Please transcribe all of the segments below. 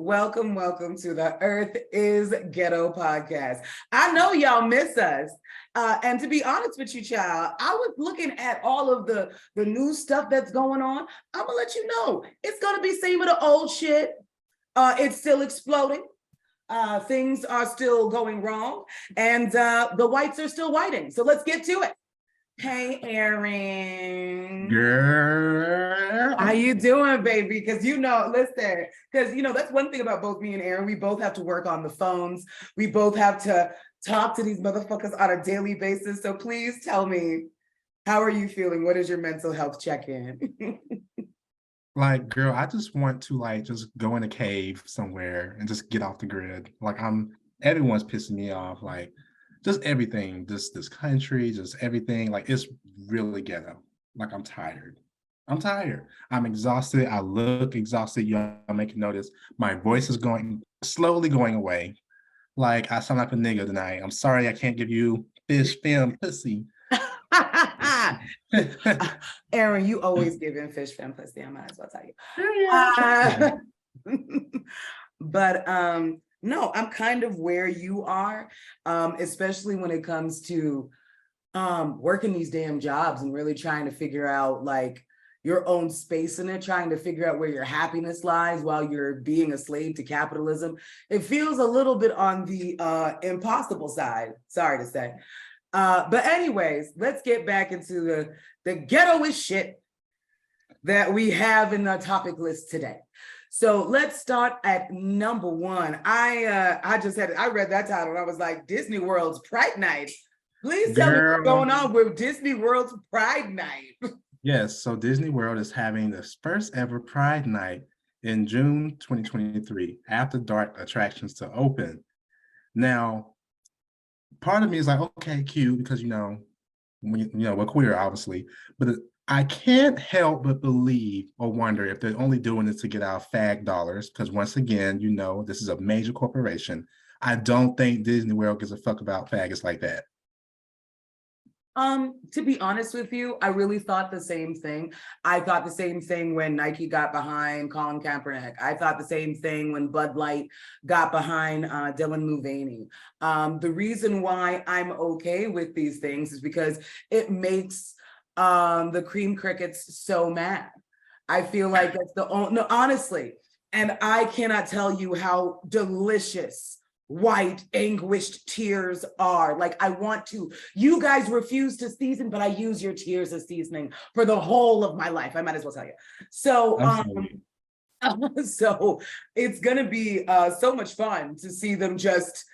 welcome to the Earth is Ghetto podcast. I know y'all miss us. And to be honest with you, child, I was looking at all of the new stuff that's going on. I'm gonna let you know, it's gonna be same of the old shit. It's still exploding. Things are still going wrong, and the whites are still whiting. So let's get to it. Hey, Aaron. Girl. How you doing, baby? Because listen, because that's one thing about both me and Aaron. We both have to work on the phones. We both have to talk to these motherfuckers on a daily basis. So please tell me, how are you feeling? What is your mental health check-in? Like, girl, I just want to just go in a cave somewhere and just get off the grid. Everyone's pissing me off. Just everything, just this country, just everything. It's really ghetto. I'm tired. I'm exhausted. I look exhausted. Y'all make notice. My voice is slowly going away. I sound like a nigga tonight. I'm sorry I can't give you fish, fem, pussy. Aaron, you always giving fish, fem, pussy. I might as well tell you. But no, I'm kind of where you are, especially when it comes to working these damn jobs and really trying to figure out your own space in it, trying to figure out where your happiness lies while you're being a slave to capitalism. It feels a little bit on the impossible side, sorry to say. But anyways, let's get back into the ghetto-ish shit that we have in the topic list today. So let's start at number one. I read that title and I was like, Disney World's Pride Night. Please tell me what's going on with Disney World's Pride Night. Yes, so Disney World is having this first ever Pride Night in June 2023, after dark attractions to open. Now, part of me is like, okay, cute, because we're queer, obviously, but I can't help but believe or wonder if they're only doing this to get our fag dollars, because once again, this is a major corporation. I don't think Disney World gives a fuck about faggots like that. To be honest with you, I really thought the same thing. I thought the same thing when Nike got behind Colin Kaepernick. I thought the same thing when Bud Light got behind Dylan Mulvaney. The reason why I'm okay with these things is because it makes the cream crickets so mad. I feel like that's no, honestly, and I cannot tell you how delicious white anguished tears are. You guys refuse to season, but I use your tears as seasoning for the whole of my life. I might as well tell you. So so it's gonna be so much fun to see them just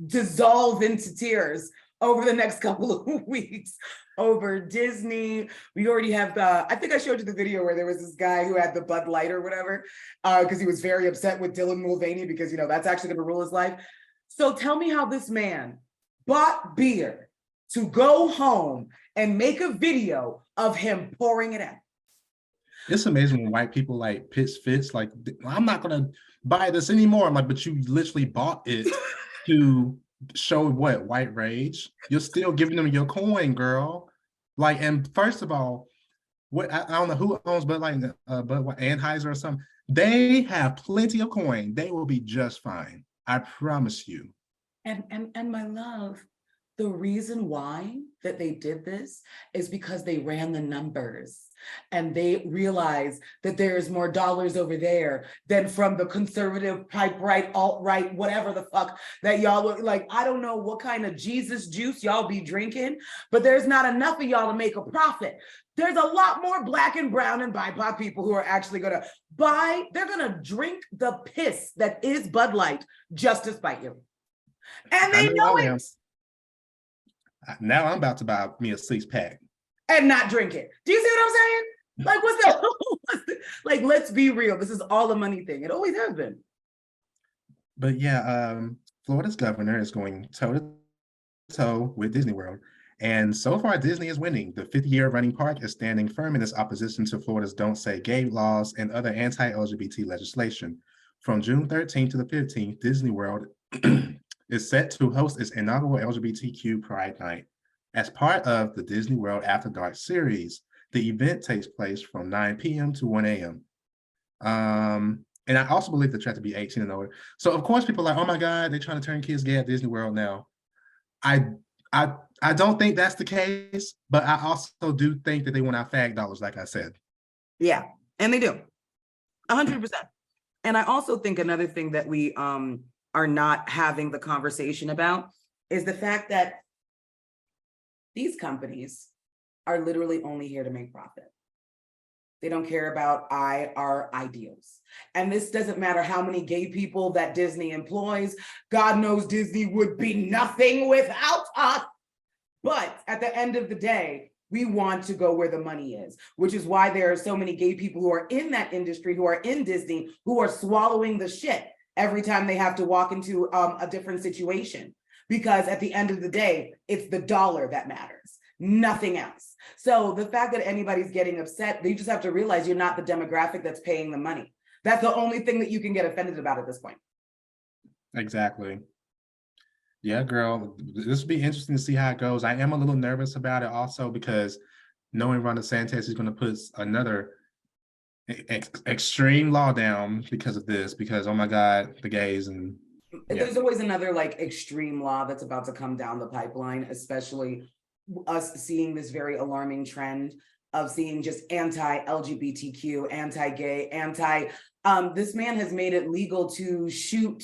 dissolve into tears over the next couple of weeks over Disney. We already have I think I showed you the video where there was this guy who had the Bud Light or whatever, because he was very upset with Dylan Mulvaney because, that's actually going to rule his life. So tell me how this man bought beer to go home and make a video of him pouring it out. It's amazing when white people pitch fits, I'm not going to buy this anymore. I'm like, but you literally bought it to show what? White rage? You're still giving them your coin, girl. And first of all, what I don't know who owns Bud Light, Anheuser or something. They have plenty of coin. They will be just fine. I promise you. And my love, the reason why that they did this is because they ran the numbers and they realized that there's more dollars over there than from the conservative, pipe right, alt-right, whatever the fuck that y'all look like. I don't know what kind of Jesus juice y'all be drinking, but there's not enough of y'all to make a profit. There's a lot more Black and brown and BIPOC people who are actually gonna they're gonna drink the piss that is Bud Light just to spite you. And they know it. Now I'm about to buy me a 6-pack. And not drink it. Do you see what I'm saying? What's that? Let's be real. This is all a money thing. It always has been. But yeah, Florida's governor is going toe-to-toe with Disney World. And so far, Disney is winning. The 50-year running park is standing firm in its opposition to Florida's Don't Say Gay laws and other anti-LGBT legislation. From June 13th to the 15th, Disney World is set to host its inaugural LGBTQ Pride Night. As part of the Disney World After Dark series, the event takes place from 9 p.m. to 1 a.m. And I also believe the track to be 18 and older. So of course people are like, oh my God, they're trying to turn kids gay at Disney World now. I I I don't think that's the case, but I also do think that they want our fag dollars, like I said. Yeah, and they do, 100%. And I also think another thing that we are not having the conversation about is the fact that these companies are literally only here to make profit. They don't care about our ideals. And this doesn't matter how many gay people that Disney employs. God knows Disney would be nothing without us. But at the end of the day, we want to go where the money is, which is why there are so many gay people who are in that industry, who are in Disney, who are swallowing the shit every time they have to walk into a different situation. Because at the end of the day, it's the dollar that matters, nothing else. So the fact that anybody's getting upset, they just have to realize you're not the demographic that's paying the money. That's the only thing that you can get offended about at this point. Exactly. Yeah, girl, this will be interesting to see how it goes. I am a little nervous about it also because knowing Ron DeSantis is going to put another extreme law down because of this, because, oh my God, the gays and There's always another like extreme law that's about to come down the pipeline, especially us seeing this very alarming trend of seeing just anti-LGBTQ, anti-gay, this man has made it legal to shoot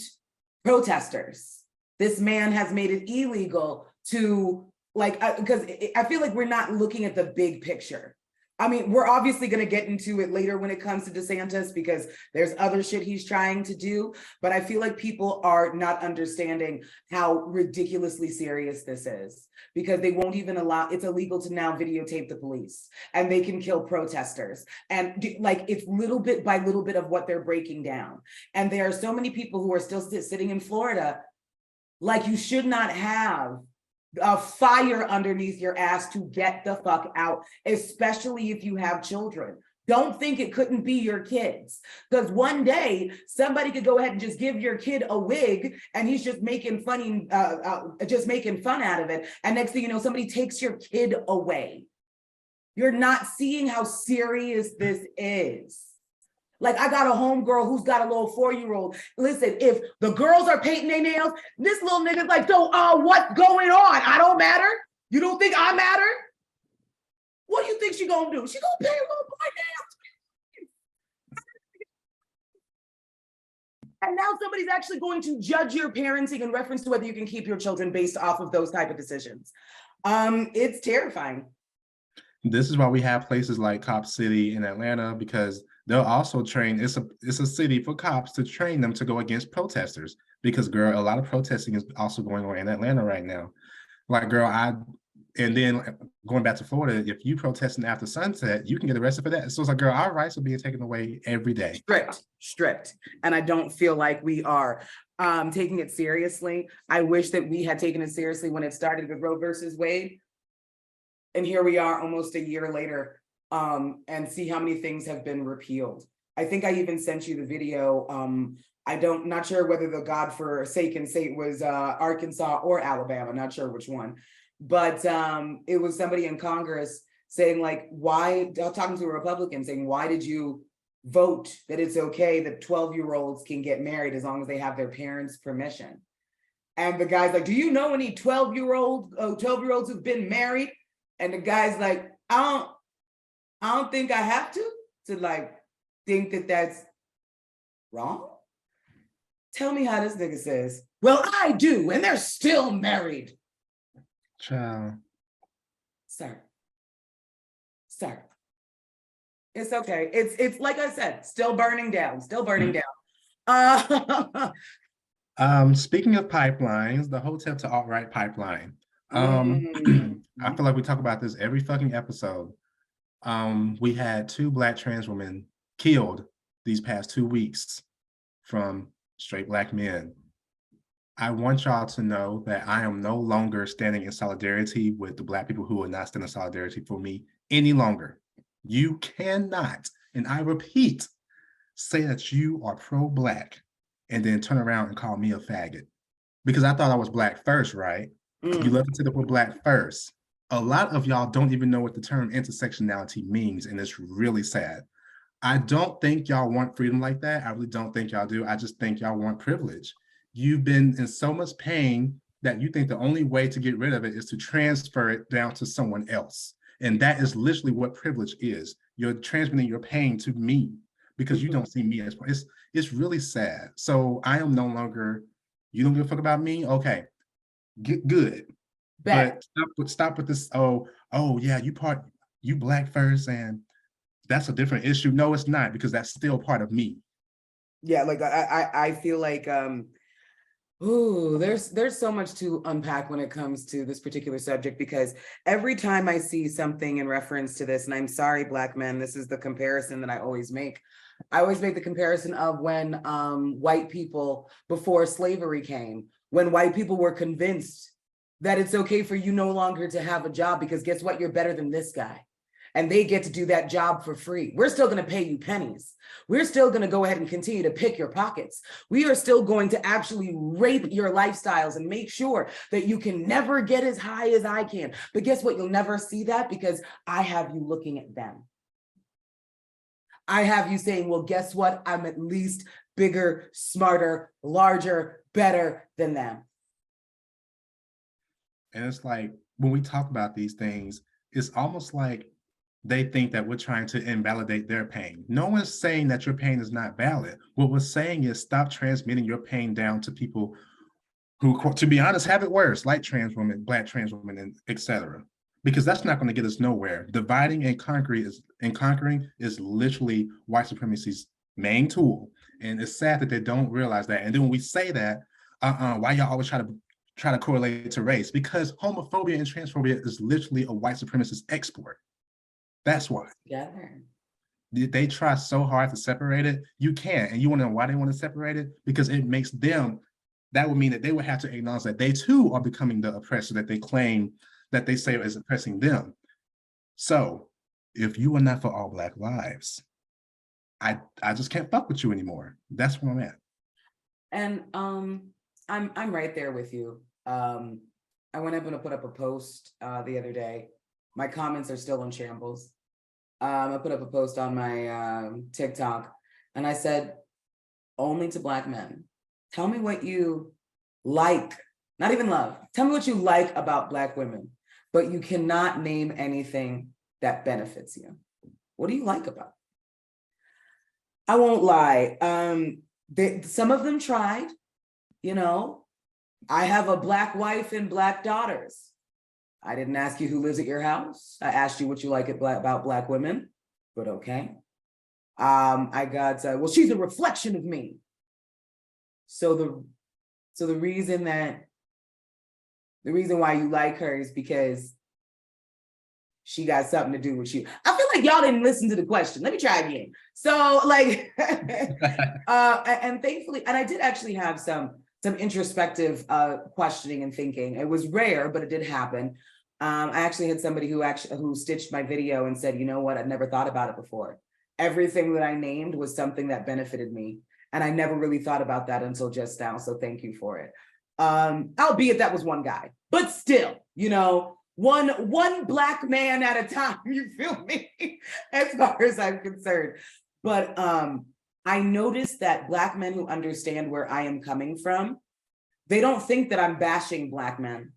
protesters. This man has made it illegal to because I feel like we're not looking at the big picture. I mean, we're obviously going to get into it later when it comes to DeSantis because there's other shit he's trying to do. But I feel like people are not understanding how ridiculously serious this is because they won't even allow, it's illegal to now videotape the police and they can kill protesters. And like, it's little bit by little bit of what they're breaking down. And there are so many people who are still sitting in Florida. Like, you should not have a fire underneath your ass to get the fuck out, especially if you have children. Don't think it couldn't be your kids, because one day somebody could go ahead and just give your kid a wig and he's just making fun out of it. And next thing you know, somebody takes your kid away. You're not seeing how serious this is. Like, I got a homegirl who's got a little 4-year-old. Listen, if the girls are painting their nails, this little nigga's like, so what's going on? I don't matter? You don't think I matter? What do you think she gonna do? She gonna paint a little boy nails. And now somebody's actually going to judge your parenting in reference to whether you can keep your children based off of those type of decisions. It's terrifying. This is why we have places like Cop City in Atlanta, because they'll also train, it's a city for cops to train them to go against protesters, because girl, a lot of protesting is also going on in Atlanta right now. Like, girl, and then going back to Florida, if you protesting after sunset, you can get arrested for that. So it's like, girl, our rights are being taken away every day. Strict. And I don't feel like we are taking it seriously. I wish that we had taken it seriously when it started with Roe versus Wade. And here we are almost a year later, and see how many things have been repealed. I think I even sent you the video. Not sure whether the God forsaken state was Arkansas or Alabama, not sure which one. But it was somebody in Congress saying, like, why, talking to a Republican, saying, why did you vote that it's okay that 12-year-olds can get married as long as they have their parents' permission? And the guy's like, do you know any 12-year-olds who've been married? And the guy's like, I don't think I have to like think that that's wrong. Tell me how this nigga says, well, I do, and they're still married. Child. Sir. It's okay. It's like I said, still burning down. Speaking of pipelines, the Hotep to alt-right pipeline. I feel like we talk about this every fucking episode. We had 2 Black trans women killed these past 2 weeks from straight Black men. I want y'all to know that I am no longer standing in solidarity with the Black people who are not standing in solidarity for me any longer. You cannot, and I repeat, say that you are pro-Black and then turn around and call me a faggot. Because I thought I was Black first, right? You left it to the Black first. A lot of y'all don't even know what the term intersectionality means, and it's really sad. I don't think y'all want freedom like that. I really don't think y'all do. I just think y'all want privilege. You've been in so much pain that you think the only way to get rid of it is to transfer it down to someone else. And that is literally what privilege is. You're transmitting your pain to me because you don't see me as it's really sad. So I am no longer, you don't give a fuck about me? Okay, good. Bet. But stop with this, oh yeah, you Black first, and that's a different issue. No, it's not, because that's still part of me. Yeah, like I feel like ooh, there's so much to unpack when it comes to this particular subject, because every time I see something in reference to this, and I'm sorry, Black men, this is the comparison that I always make. I always make the comparison of when white people, before slavery came, when white people were convinced that it's okay for you no longer to have a job because guess what? You're better than this guy. And they get to do that job for free. We're still going to pay you pennies. We're still going to go ahead and continue to pick your pockets. We are still going to actually rape your lifestyles and make sure that you can never get as high as I can. But guess what? You'll never see that because I have you looking at them. I have you saying, well, guess what? I'm at least bigger, smarter, larger, better than them. And it's like, when we talk about these things, it's almost like they think that we're trying to invalidate their pain. No one's saying that your pain is not valid. What we're saying is stop transmitting your pain down to people who, to be honest, have it worse, like trans women, Black trans women, and etc. Because that's not going to get us nowhere. Dividing and conquering is literally white supremacy's main tool. And it's sad that they don't realize that. And then when we say that, why y'all always try to correlate it to race? Because homophobia and transphobia is literally a white supremacist export. That's why. Yeah. They try so hard to separate it. You can't. And you want to know why they want to separate it? Because it makes them, that would mean that they would have to acknowledge that they too are becoming the oppressor that they claim, that they say is oppressing them. So if you are not for all Black lives, I just can't fuck with you anymore. That's where I'm at. And I'm right there with you. I went up and put up a post the other day. My comments are still in shambles. I put up a post on my TikTok and I said, only to Black men, tell me what you like, not even love. Tell me what you like about Black women, but you cannot name anything that benefits you. What do you like about it? I won't lie. Some of them tried, you know, I have a Black wife and Black daughters. I didn't ask you who lives at your house. I asked you what you like about Black women, but okay. I got, well, she's a reflection of me. So the reason why you like her is because she got something to do with you. I feel like y'all didn't listen to the question. Let me try again. So like, and thankfully, and I did actually have some introspective questioning and thinking. It was rare, but it did happen. I actually had somebody who stitched my video and said, you know what, I'd never thought about it before. Everything that I named was something that benefited me. And I never really thought about that until just now. So thank you for it. Albeit that was one guy, but still, you know, one Black man at a time, you feel me? As far as I'm concerned. But I noticed that Black men who understand where I am coming from, they don't think that I'm bashing Black men.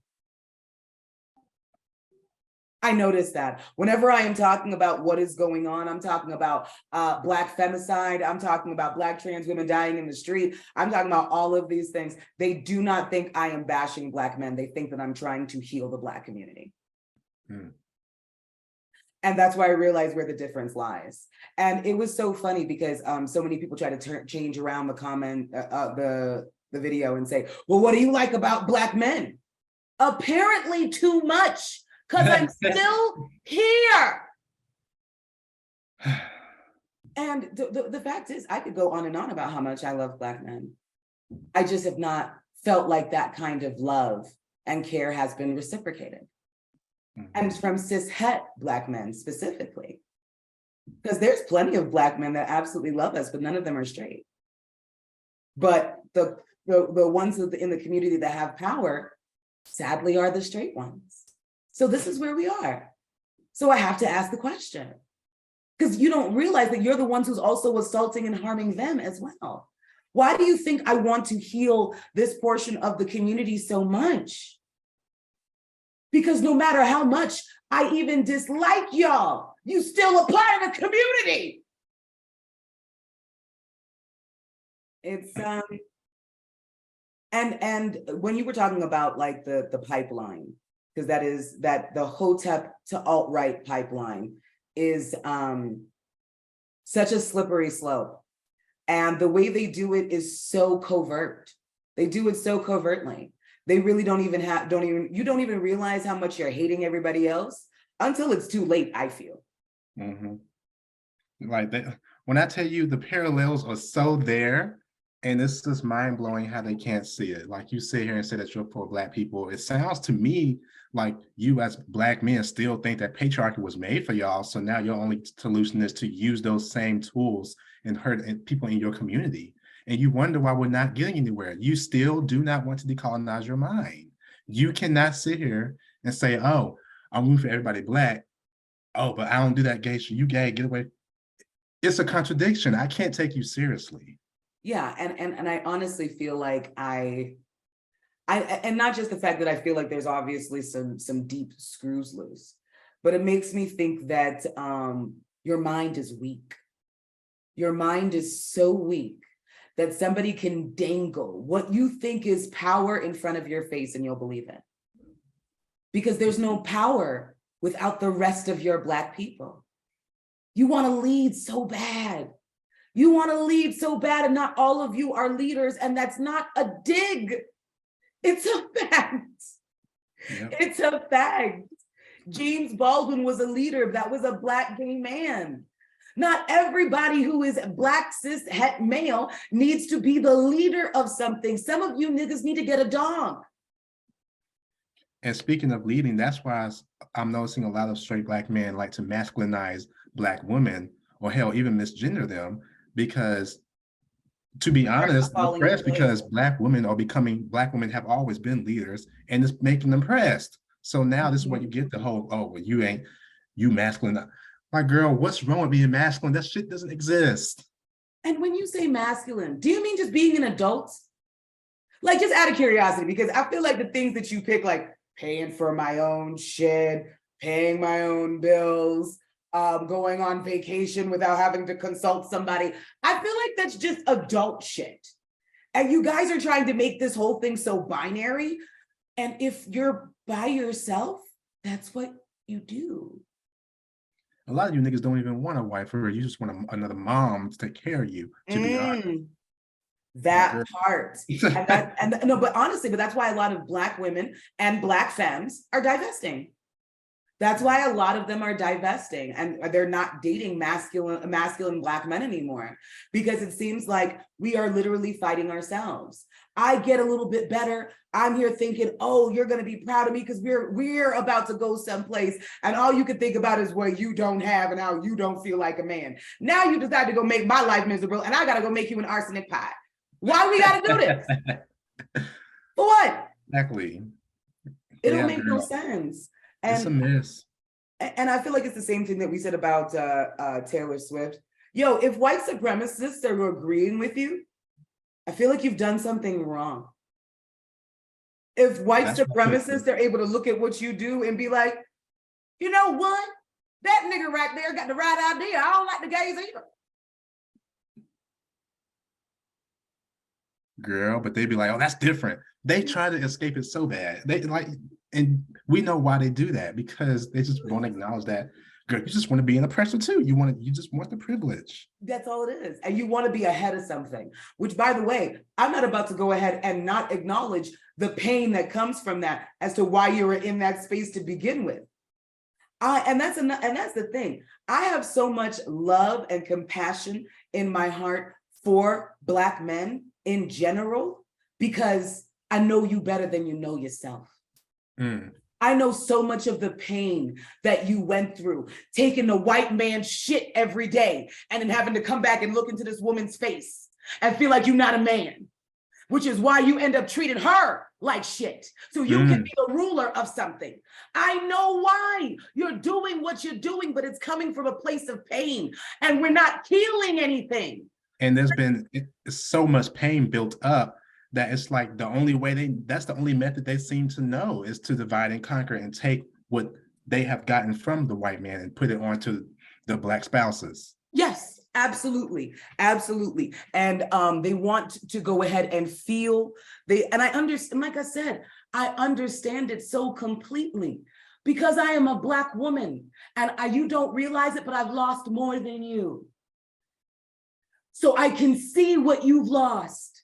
I noticed that whenever I am talking about what is going on, I'm talking about Black femicide, I'm talking about Black trans women dying in the street, I'm talking about all of these things. They do not think I am bashing Black men. They think that I'm trying to heal the Black community. Mm. And that's why I realized where the difference lies. And it was so funny because so many people try to change around the comment, the video and say, well, what do you like about Black men? Apparently too much. Because I'm still here. And the fact is, I could go on and on about how much I love Black men. I just have not felt like that kind of love and care has been reciprocated. Mm-hmm. And from cis-het Black men specifically. Because there's plenty of Black men that absolutely love us, but none of them are straight. But the ones in the community that have power, sadly, are the straight ones. So this is where we are. So I have to ask the question, Because you don't realize that you're the ones who's also assaulting and harming them as well. Why do you think I want to heal this portion of the community so much? Because no matter how much I even dislike y'all, you still a part of the community. It's and when you were talking about like the pipeline, because that the Hotep to alt-right pipeline is such a slippery slope. And the way they do it is so covert. They do it so covertly. They really you don't even realize how much you're hating everybody else until it's too late, I feel. Like that, when I tell you the parallels are so there, and it's just mind blowing how they can't see it. Like you sit here and say that you're for Black people. It sounds to me like you as Black men still think that patriarchy was made for y'all. So now your only solution is to use those same tools and hurt people in your community. And you wonder why we're not getting anywhere. You still do not want to decolonize your mind. You cannot sit here and say, oh, I'm rooting for everybody Black. Oh, but I don't do that gay shit. You gay, get away. It's a contradiction. I can't take you seriously. Yeah, and I honestly feel like I and not just the fact that I feel like there's obviously some deep screws loose, but it makes me think that your mind is weak. Your mind is so weak that somebody can dangle what you think is power in front of your face and you'll believe it. Because there's no power without the rest of your Black people. You want to lead so bad. You want to lead so bad, and not all of you are leaders, and that's not a dig. It's a fact. Yep. It's a fact. James Baldwin was a leader. That was a Black gay man. Not everybody who is Black cis het male needs to be the leader of something. Some of you niggas need to get a dog. And speaking of leading, that's why I'm noticing a lot of straight Black men like to masculinize Black women, or hell, even misgender them, because to be honest, I'm pressed because Black women have always been leaders, and it's making them pressed. So now this is where you get the whole, oh, well, you masculine. Like, girl, what's wrong with being masculine? That shit doesn't exist. And when you say masculine, do you mean just being an adult? Like, just out of curiosity, because I feel like the things that you pick, like paying for my own shit, paying my own bills, going on vacation without having to consult somebody, I feel like that's just adult shit. And you guys are trying to make this whole thing so binary. And if you're by yourself, that's what you do. A lot of you niggas don't even want a wife, or you just want another mom to take care of you, to be honest. That part. But honestly, that's why a lot of Black women and Black femmes are divesting. That's why a lot of them are divesting, and they're not dating masculine Black men anymore, because it seems like we are literally fighting ourselves. I get a little bit better. I'm here thinking, oh, you're going to be proud of me because we're about to go someplace, and all you can think about is what you don't have and how you don't feel like a man. Now you decide to go make my life miserable, and I got to go make you an arsenic pie. Why we got to do this? For what? Exactly. It don't make no sense. And, it's a mess. And I feel like it's the same thing that we said about Taylor Swift. Yo, if white supremacists are agreeing with you, I feel like you've done something wrong. If white supremacists are able to look at what you do and be like, you know what? That nigga right there got the right idea. I don't like the gays either. Girl, but they'd be like, oh, that's different. They try to escape it so bad. They like, and we know why they do that, because they just won't acknowledge that. Girl, you just want to be an oppressor too. You just want the privilege. That's all it is. And you want to be ahead of something, which, by the way, I'm not about to go ahead and not acknowledge the pain that comes from that as to why you were in that space to begin with. And that's the thing. I have so much love and compassion in my heart for Black men in general, because I know you better than you know yourself. I know so much of the pain that you went through, taking the white man's shit every day and then having to come back and look into this woman's face and feel like you're not a man. which is why you end up treating her like shit. So you can be the ruler of something. I know why you're doing what you're doing, but it's coming from a place of pain, and we're not healing anything. And there's been so much pain built up that it's like the only way that's the only method they seem to know is to divide and conquer and take what they have gotten from the white man and put it onto the Black spouses. Yes, absolutely. Absolutely. And they want to go ahead and feel and I understand, like I said, I understand it so completely because I am a Black woman and you don't realize it, but I've lost more than you. So I can see what you've lost.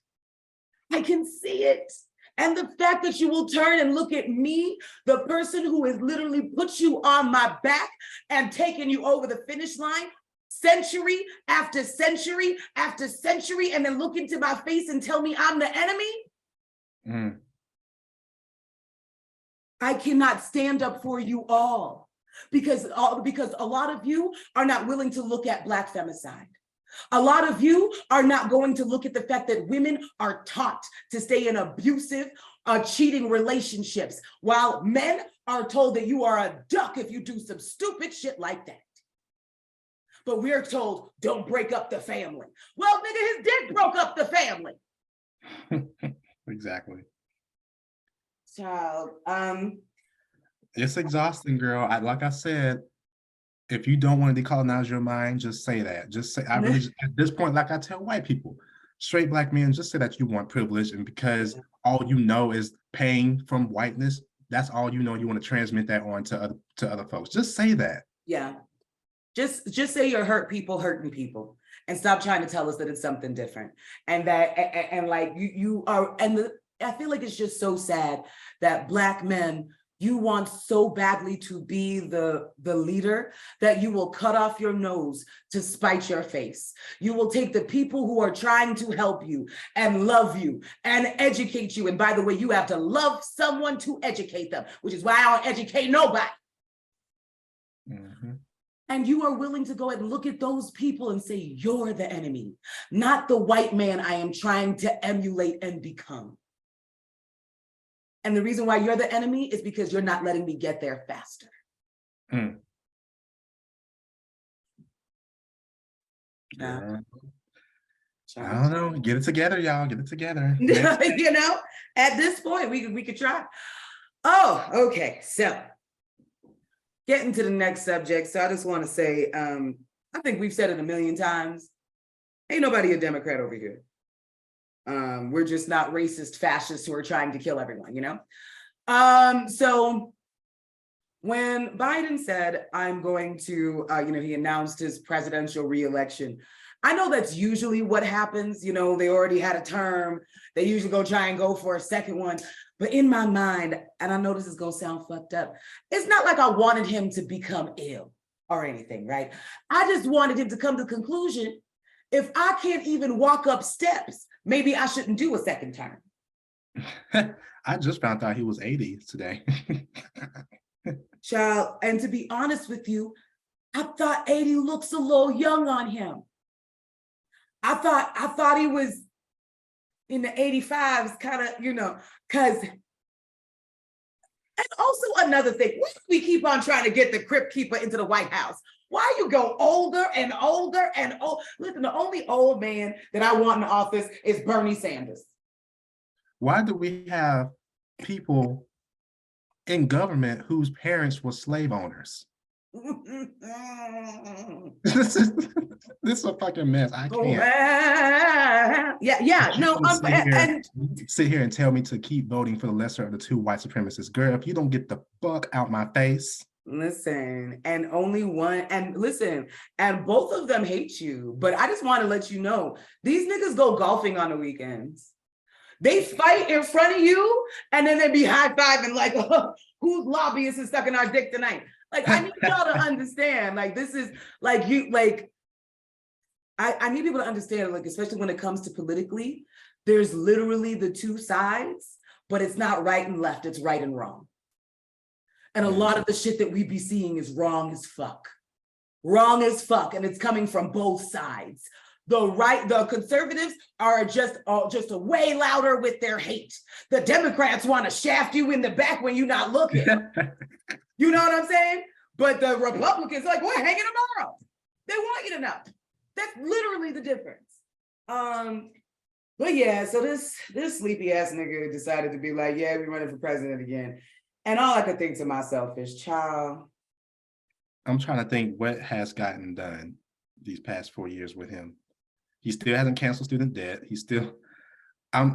I can see it. And the fact that you will turn and look at me, the person who has literally put you on my back and taken you over the finish line, century after century after century, and then look into my face and tell me I'm the enemy. I cannot stand up for you all because a lot of you are not willing to look at Black femicide. A lot of you are not going to look at the fact that women are taught to stay in abusive, cheating relationships, while men are told that you are a duck if you do some stupid shit like that. But we're told, don't break up the family. Well, nigga, his dick broke up the family. Exactly. Child, it's exhausting, girl. Like I said, if you don't want to decolonize your mind, just say that. Just say, at this point, like I tell white people, straight Black men, just say that you want privilege, and because all you know is pain from whiteness, that's all you know. You want to transmit that on to other folks. Just say that. Yeah. Just say you're hurting people, and stop trying to tell us that it's something different. And that, and like you are, I feel like it's just so sad that Black men, you want so badly to be the leader that you will cut off your nose to spite your face. You will take the people who are trying to help you and love you and educate you. And by the way, you have to love someone to educate them, which is why I don't educate nobody. And you are willing to go and look at those people and say, you're the enemy, not the white man I am trying to emulate and become. And the reason why you're the enemy is because you're not letting me get there faster. Yeah. I don't know. Get it together, y'all. Get it together. You know, at this point, we could try. Oh, okay. So getting to the next subject. So I just want to say, I think we've said it a million times. Ain't nobody a Democrat over here. We're just not racist fascists who are trying to kill everyone, you know? So when Biden said, I'm going to, he announced his presidential reelection, I know that's usually what happens. You know, they already had a term. They usually go try and go for a second one. But in my mind, and I know this is going to sound fucked up, it's not like I wanted him to become ill or anything, right? I just wanted him to come to the conclusion, if I can't even walk up steps, maybe I shouldn't do a second term. I just found out he was 80 today. Child, and to be honest with you, I thought 80 looks a little young on him. I thought he was in the 85s, kind of, because, and also another thing, why do we keep on trying to get the Crypt Keeper into the White House? Why you go older and older and old? Listen, the only old man that I want in the office is Bernie Sanders. Why do we have people in government whose parents were slave owners? This is a fucking mess. I can't. Yeah. No, sit here and tell me to keep voting for the lesser of the two white supremacists. Girl, if you don't get the fuck out my face. Listen, and only one, and listen, and both of them hate you, but I just want to let you know, these niggas go golfing on the weekends. They fight in front of you, and then they be high-fiving like, oh, whose lobbyist is sucking our dick tonight? Like, I need y'all to understand, like, this is, like, I need people to understand, like, especially when it comes to politically, there's literally the two sides, but it's not right and left, it's right and wrong. And a lot of the shit that we be seeing is wrong as fuck. Wrong as fuck, and it's coming from both sides. the conservatives are just a way louder with their hate. The Democrats want to shaft you in the back when you're not looking. You know what I'm saying? But the Republicans like, we're hanging them around. They want you to know. That's literally the difference. But yeah, so this sleepy ass nigga decided to be like, yeah, we're running for president again. And all I could think to myself is, child. I'm trying to think what has gotten done these past 4 years with him. He still hasn't canceled student debt. He's still, well,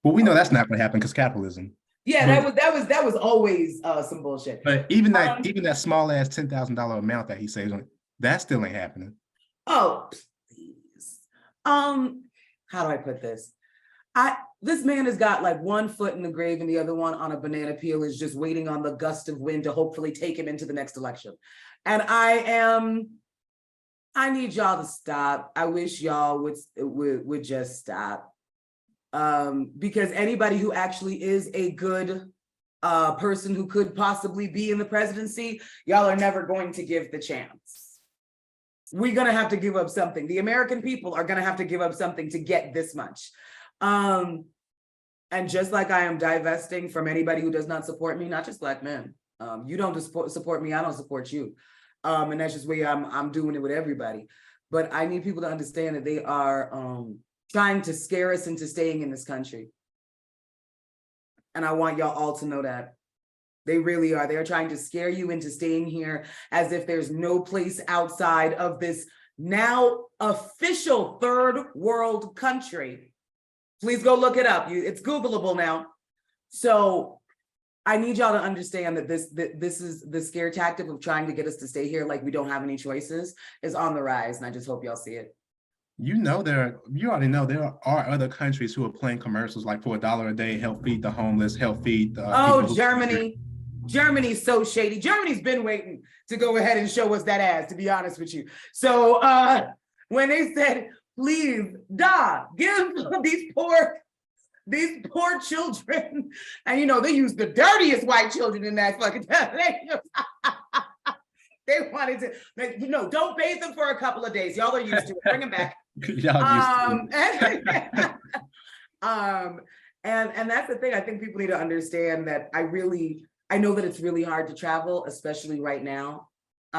we know that's not going to happen because capitalism. Yeah, that was always some bullshit. But even that small ass $10,000 amount that he saves on, that still ain't happening. Oh, please. How do I put this? This man has got like one foot in the grave and the other one on a banana peel, is just waiting on the gust of wind to hopefully take him into the next election. And I need y'all to stop. I wish y'all would just stop. Because anybody who actually is a good person who could possibly be in the presidency, y'all are never going to give the chance. We're gonna have to give up something. The American people are gonna have to give up something to get this much. And just like I am divesting from anybody who does not support me, not just Black men. You don't support me, I don't support you. And that's just the way I'm doing it with everybody. But I need people to understand that they are trying to scare us into staying in this country. And I want y'all all to know that. They really are. They're trying to scare you into staying here as if there's no place outside of this now official third world country. Please go look it up. It's Googleable now. So I need y'all to understand that this is the scare tactic of trying to get us to stay here like we don't have any choices is on the rise. And I just hope y'all see it. You already know there are other countries who are playing commercials like for $1 a day, help feed the homeless, help feed the Germany. Germany's so shady. Germany's been waiting to go ahead and show us that ass, to be honest with you. So when they said, please, give these poor children, and they use the dirtiest white children in that fucking they wanted to, don't bathe them for a couple of days. Y'all are used to it. Bring them back. Y'all used to it. And that's the thing. I think people need to understand that I know that it's really hard to travel, especially right now,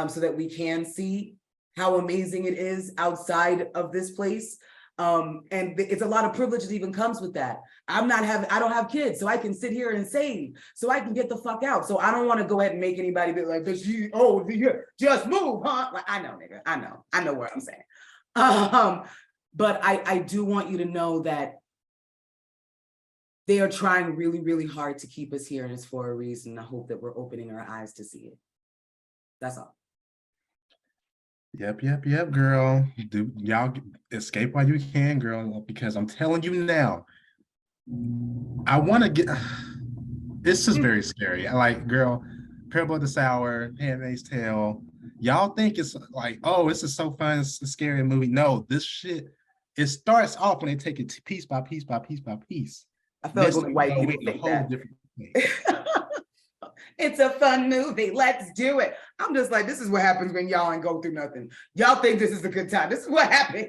so that we can see how amazing it is outside of this place. And it's a lot of privilege that even comes with that. I don't have kids, so I can sit here and save, so I can get the fuck out. So I don't want to go ahead and make anybody be like, just move, huh? Like, I know, nigga, I know what I'm saying. But I do want you to know that they are trying really, really hard to keep us here, and it's for a reason. I hope that we're opening our eyes to see it. That's all. Yep, girl. Y'all escape while you can, girl, because I'm telling you now, I want to get, this is very scary. I like, girl, Parable of the Sour, Handmaid's Tale. Y'all think it's like, oh, this is so fun, it's a scary movie. No, this shit, it starts off when they take it piece by piece by piece by piece. I feel like only white people think that. It's a fun movie. Let's do it. I'm just like, this is what happens when y'all ain't go through nothing. Y'all think this is a good time. This is what happens.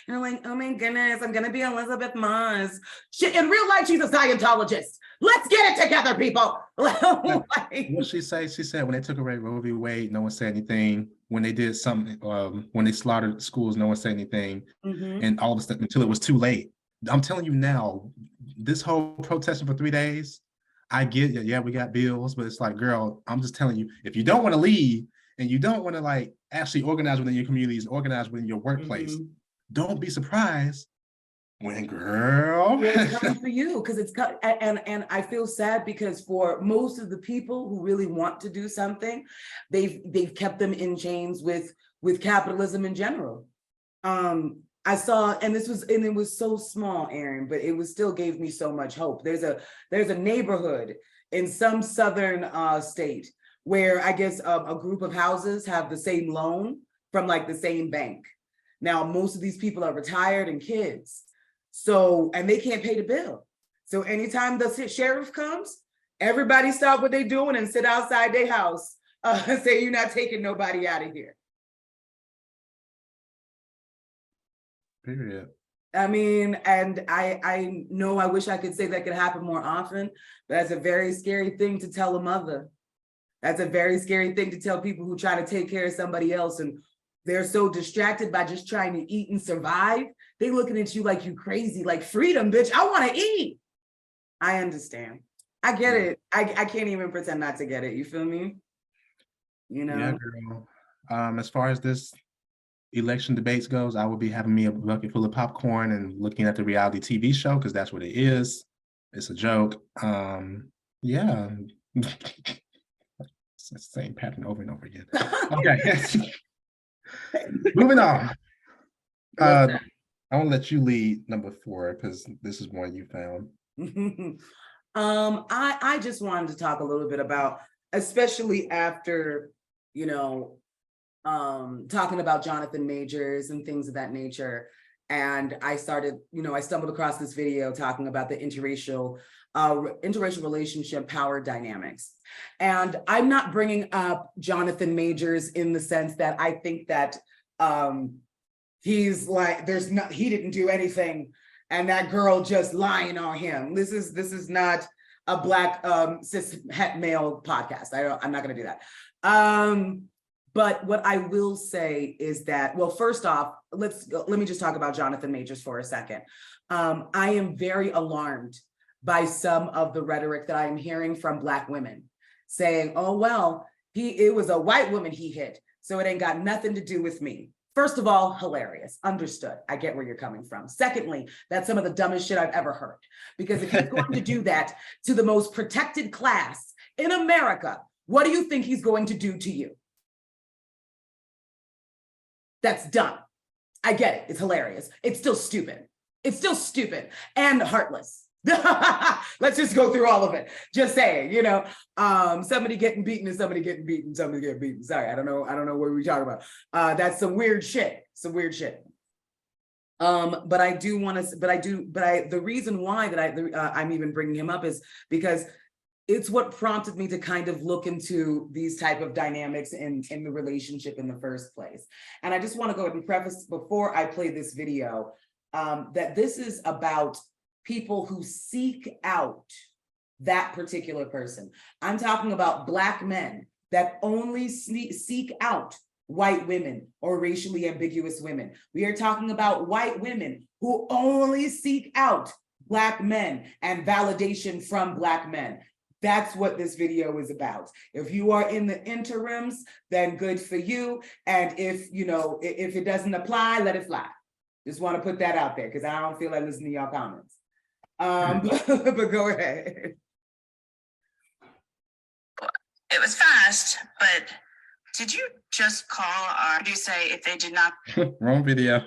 You're like, oh my goodness, I'm gonna be Elizabeth Moss. Shit, in real life, she's a Scientologist. Let's get it together, people. What she say? She said when they took away Roe v. Wade, no one said anything. When they did something, when they slaughtered schools, no one said anything. And all of a sudden, until it was too late. I'm telling you now, this whole protesting for 3 days, I get it. Yeah, we got bills, but it's like, girl, I'm just telling you, if you don't want to leave and you don't want to like actually organize within your communities, organize within your workplace, don't be surprised when, girl, it's coming for you, because and I feel sad because for most of the people who really want to do something, they've kept them in chains with capitalism in general. I saw, and it was so small, Aaron, but it still gave me so much hope. There's a neighborhood in some southern state where I guess a group of houses have the same loan from like the same bank. Now, most of these people are retired and kids, and they can't pay the bill. So anytime the sheriff comes, everybody stop what they're doing and sit outside their house and say, you're not taking nobody out of here. Period. I mean, and I know I wish I could say that could happen more often, but that's a very scary thing to tell a mother. That's a very scary thing to tell people who try to take care of somebody else and they're so distracted by just trying to eat and survive. They looking at you like you crazy, like freedom, bitch. I want to eat. I understand. I get it. I can't even pretend not to get it. You feel me? You know? Yeah, girl. As far as this election debates goes, I will be having me a bucket full of popcorn and looking at the reality TV show because that's what it is. It's a joke. Yeah. It's the same pattern over and over again. Okay. Moving on. I want to let you lead number 4 because this is one you found. I just wanted to talk a little bit about, especially after, you know, talking about Jonathan Majors and things of that nature. And I started, you know, I stumbled across this video talking about the interracial relationship power dynamics. And I'm not bringing up Jonathan Majors in the sense that I think that he's like, he didn't do anything and that girl just lying on him. This is not a Black cis het male podcast. I'm not gonna do that. But what I will say is that, well, first off, let me just talk about Jonathan Majors for a second. I am very alarmed by some of the rhetoric that I'm hearing from Black women saying, oh, well, it was a white woman he hit, so it ain't got nothing to do with me. First of all, hilarious, understood. I get where you're coming from. Secondly, that's some of the dumbest shit I've ever heard. Because if he's going to do that to the most protected class in America, what do you think he's going to do to you? That's dumb. I get it. It's hilarious. It's still stupid. It's still stupid and heartless. Let's just go through all of it. Just saying, you know, somebody getting beaten and somebody getting beaten, somebody getting beaten. Sorry, I don't know what we're talking about. That's some weird shit. Some weird shit. But I do want to, the reason why that I'm even bringing him up is because it's what prompted me to kind of look into these type of dynamics in the relationship in the first place. And I just want to go ahead and preface before I play this video that this is about people who seek out that particular person. I'm talking about Black men that only seek out white women or racially ambiguous women. We are talking about white women who only seek out Black men and validation from Black men. That's what this video is about. If you are in the interims, then good for you. And if it doesn't apply, let it fly. Just want to put that out there because I don't feel like listening to y'all comments. But go ahead. It was fast, but did you just call or do you say if they did not? Wrong video.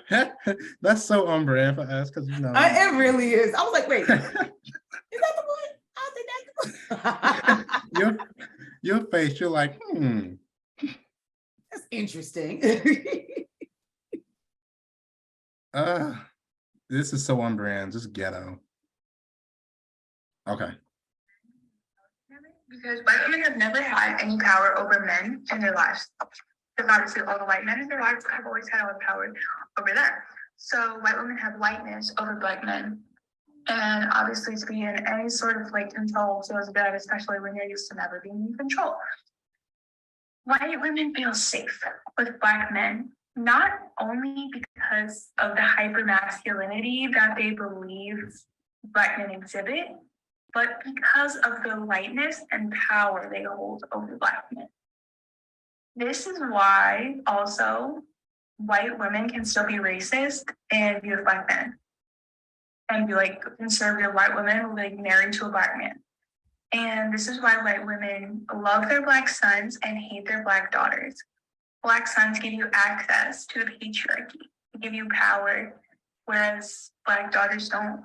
That's so on brand for us because it really is. I was like, wait, is that the one? I think that's the one. your face, you're like, That's interesting. This is so on brand, just ghetto. Okay. Because white women have never had any power over men in their lives. Because obviously all the white men in their lives have always had all the power over them. So white women have whiteness over Black men. And obviously to be in any sort of like control feels good, especially when you're used to never being in control. White women feel safe with Black men, not only because of the hypermasculinity that they believe Black men exhibit, but because of the lightness and power they hold over Black men. This is why also white women can still be racist and be with Black men. And be like conservative white women like married to a Black man. And this is why white women love their Black sons and hate their Black daughters. Black sons give you access to the patriarchy, they give you power, whereas Black daughters don't.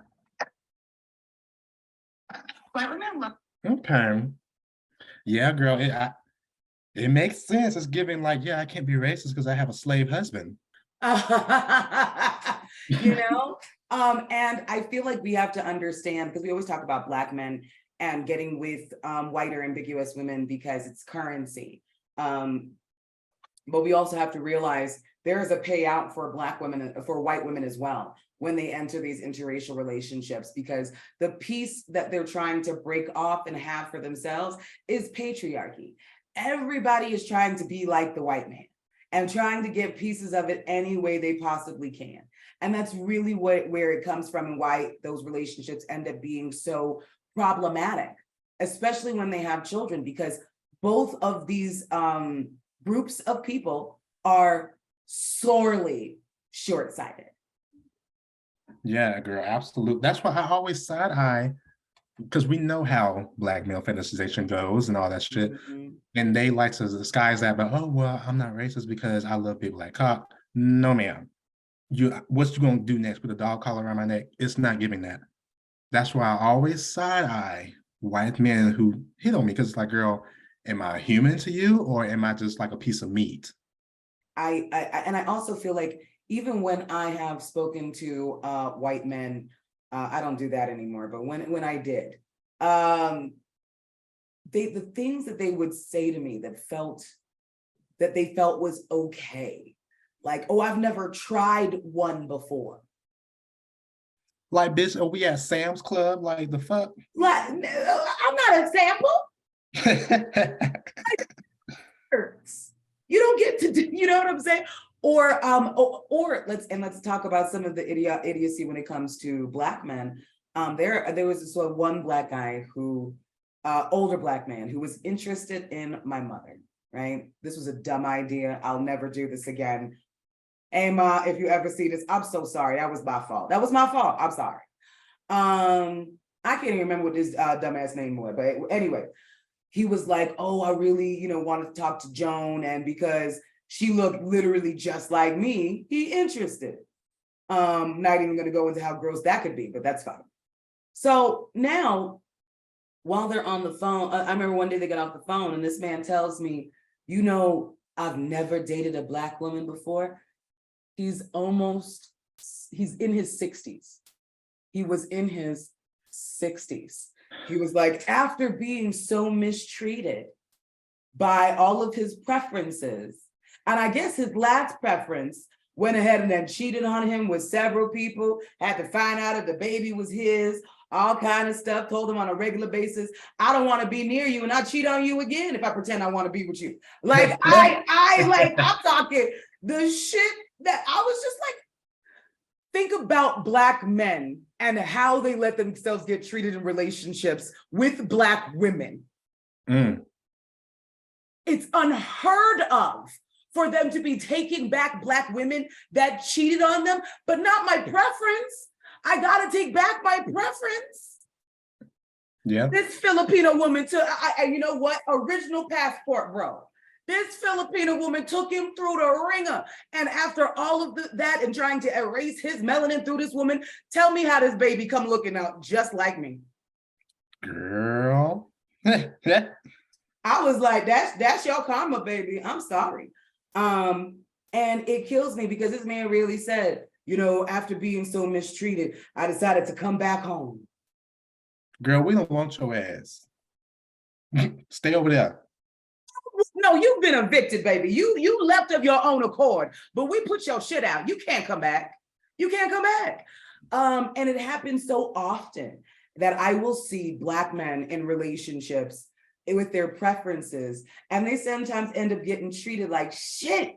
White women love. Okay. Yeah, girl, it makes sense. It's giving like, yeah, I can't be racist because I have a slave husband. And I feel like we have to understand, because we always talk about Black men and getting with whiter ambiguous women because it's currency. But we also have to realize there is a payout for Black women, for white women as well, when they enter these interracial relationships, because the piece that they're trying to break off and have for themselves is patriarchy. Everybody is trying to be like the white man and trying to get pieces of it any way they possibly can. And that's really where it comes from, and why those relationships end up being so problematic, especially when they have children, because both of these groups of people are sorely short-sighted. Yeah, girl, absolutely. That's why I always side eye, because we know how Black male fetishization goes and all that shit. Mhm. And they like to disguise that, but oh well, I'm not racist because I love people like cock. No, ma'am. What you gonna do next? Put a dog collar around my neck? It's not giving that. That's why I always side eye white men who hit on me, because it's like, girl, am I human to you, or am I just like a piece of meat? And I also feel like even when I have spoken to white men, I don't do that anymore, but when I did, the things that they would say to me that they felt was okay, like, oh, I've never tried one before. Like, bitch, are we at Sam's Club? Like, the fuck? Like, I'm not a sample. You don't get to do, you know what I'm saying? Or let's talk about some of the idiocy when it comes to Black men. There was this one Black guy who, older Black man, who was interested in my mother, right? This was a dumb idea. I'll never do this again. Hey, Ma, if you ever see this, I'm so sorry. That was my fault. That was my fault. I'm sorry. I can't even remember what this dumbass name was, but anyway, he was like, oh, I really, wanted to talk to Joan, and because she looked literally just like me, he interested. Not even gonna go into how gross that could be, but that's fine. So now, while they're on the phone, I remember one day they got off the phone and this man tells me, I've never dated a Black woman before. He's in his 60s. He was in his 60s. He was like, after being so mistreated by all of his preferences, and I guess his last preference went ahead and then cheated on him with several people, had to find out if the baby was his, all kind of stuff, told him on a regular basis, I don't want to be near you and I'll cheat on you again if I pretend I want to be with you. Like, I'm talking the shit that I was just like, think about Black men and how they let themselves get treated in relationships with Black women. Mm. It's unheard of for them to be taking back Black women that cheated on them, but not my preference. I gotta take back my preference. Yeah. This Filipino woman took, you know what? Original passport, bro. This Filipino woman took him through the ringer. And after all of that and trying to erase his melanin through this woman, tell me how this baby come looking out just like me. Girl. I was like, that's your karma, baby. I'm sorry. And it kills me because this man really said, after being so mistreated, I decided to come back home. Girl, we don't want your ass. Stay over there. No, you've been evicted, baby. You left of your own accord, but we put your shit out. You can't come back. You can't come back. And it happens so often that I will see Black men in relationships with their preferences, and they sometimes end up getting treated like shit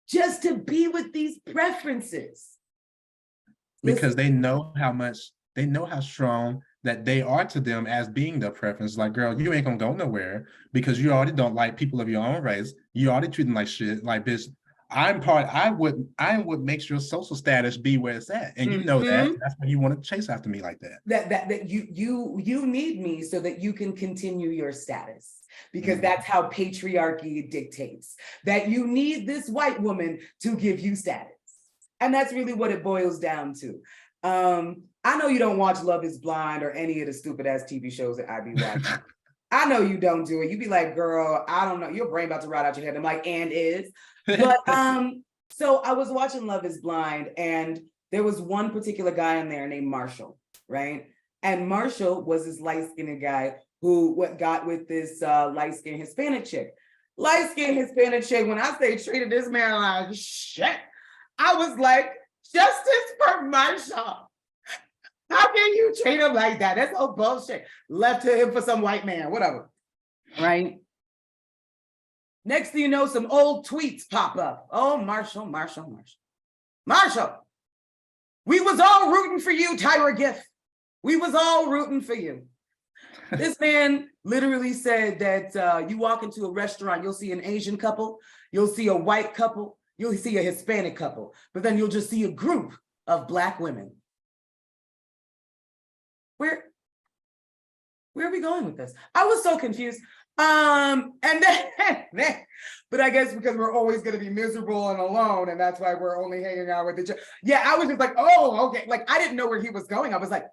just to be with these preferences. Because they know how strong that they are to them as being their preference. Like, girl, you ain't gonna go nowhere because you already don't like people of your own race. You already treat them like shit. Like, bitch, I'm what makes your social status be where it's at. And you know that. That's why you want to chase after me like that. That you need me so that you can continue your status. Because that's how patriarchy dictates. That you need this white woman to give you status. And that's really what it boils down to. I know you don't watch Love is Blind or any of the stupid ass TV shows that I be watching. I know you don't do it. You be like, girl, I don't know. Your brain about to rot out your head. I'm like, and is. But so I was watching Love is Blind, and there was one particular guy in there named Marshall, right? And Marshall was this light-skinned guy who got with this light-skinned Hispanic chick. light-skinned Hispanic chick, when I say treated this man like shit, I was like, justice for Marshall. How can you treat him like that? That's all bullshit. Left to him for some white man, whatever. Right? Next thing you know, some old tweets pop up. Oh, Marshall. We was all rooting for you, Tyra Gift. We was all rooting for you. This man literally said that you walk into a restaurant, you'll see an Asian couple, you'll see a white couple, you'll see a Hispanic couple, but then you'll just see a group of Black women. Where are we going with this? I was so confused. And then, but I guess because we're always going to be miserable and alone, and that's why we're only hanging out with each other. Yeah, I was just like, oh, okay. Like, I didn't know where he was going. I was like,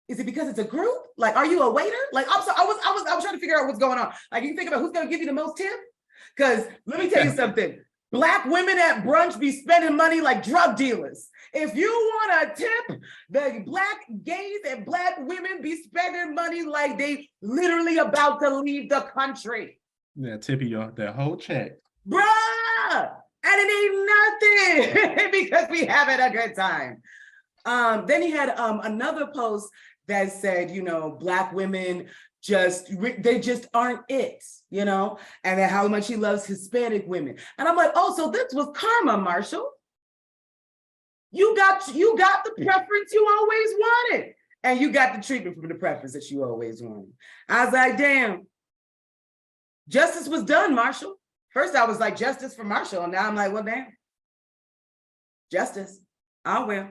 is it because it's a group? Like, are you a waiter? Like, I was trying to figure out what's going on. Like, you think about who's going to give you the most tip? Because let me tell you something. Black women at brunch be spending money like drug dealers. If you want a tip, the Black gays and Black women be spending money like they literally about to leave the country. Yeah, tip you the whole check. Bruh! And it ain't nothing because we having a good time. Then he had another post that said, you know, Black women they just aren't it, you know, and then how much he loves Hispanic women. And I'm like, oh, so this was karma, Marshall. You got the preference you always wanted, and you got the treatment for the preference that you always wanted. I was like, damn, justice was done, Marshall. First I was like, justice for Marshall, and now I'm like, well, damn, justice. I will.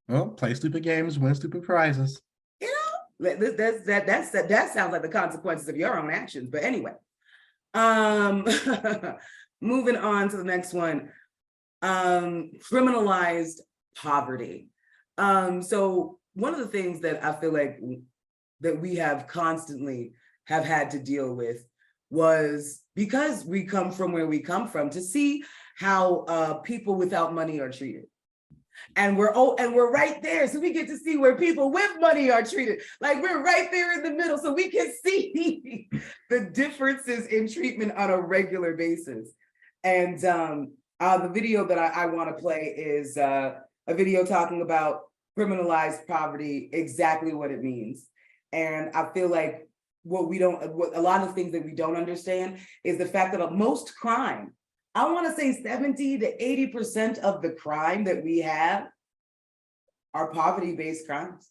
Well, play stupid games, win stupid prizes. You know, that sounds like the consequences of your own actions. But anyway, moving on to the next one. Criminalized poverty. So one of the things that I feel like that we have constantly have had to deal with was because we come from where we come from, to see how people without money are treated. And we're right there, so we get to see where people with money are treated. Like, we're right there in the middle, so we can see the differences in treatment on a regular basis. And the video that I want to play is a video talking about criminalized poverty, exactly what it means. And I feel like what a lot of things that we don't understand is the fact that most crime, I want to say 70 to 80% of the crime that we have are poverty-based crimes.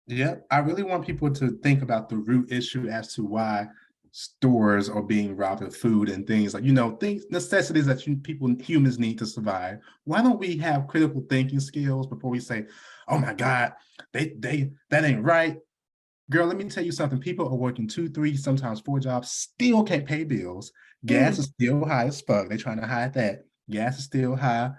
Yeah, I really want people to think about the root issue as to why stores are being robbed of food and things like, you know, necessities that humans need to survive. Why don't we have critical thinking skills before we say, oh my God, that ain't right. Girl, let me tell you something. People are working 2, 3, sometimes 4 jobs, still can't pay bills. Gas is still high as fuck. They're trying to hide that. Gas is still high.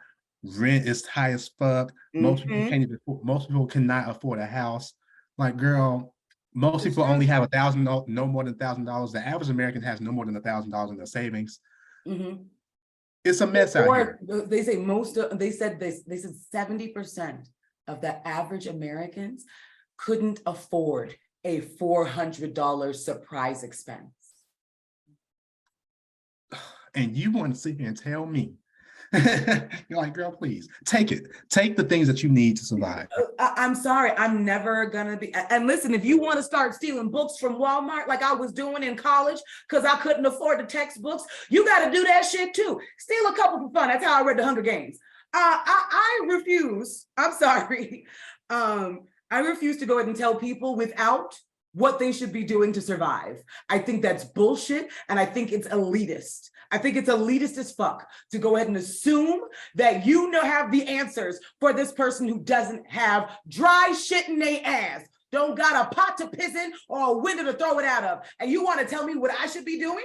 Rent is high as fuck. Most people cannot afford a house. Like, girl, most people only have $1,000, no more than $1,000. The average American has no more than $1,000 in their savings. It's a mess out here. They say they said 70% of the average Americans couldn't afford a $400 surprise expense. And you want to sit here and tell me, you're like, girl, please take it. Take the things that you need to survive. I'm sorry, I'm never gonna be. And listen, if you want to start stealing books from Walmart like I was doing in college because I couldn't afford the textbooks, you got to do that shit too. Steal a couple for fun. That's how I read The Hunger Games. I refuse. I'm sorry. I refuse to go ahead and tell people without what they should be doing to survive. I think that's bullshit, and I think it's elitist. I think it's elitist as fuck to go ahead and assume that you have the answers for this person who doesn't have dry shit in their ass, don't got a pot to piss in or a window to throw it out of, and you want to tell me what I should be doing?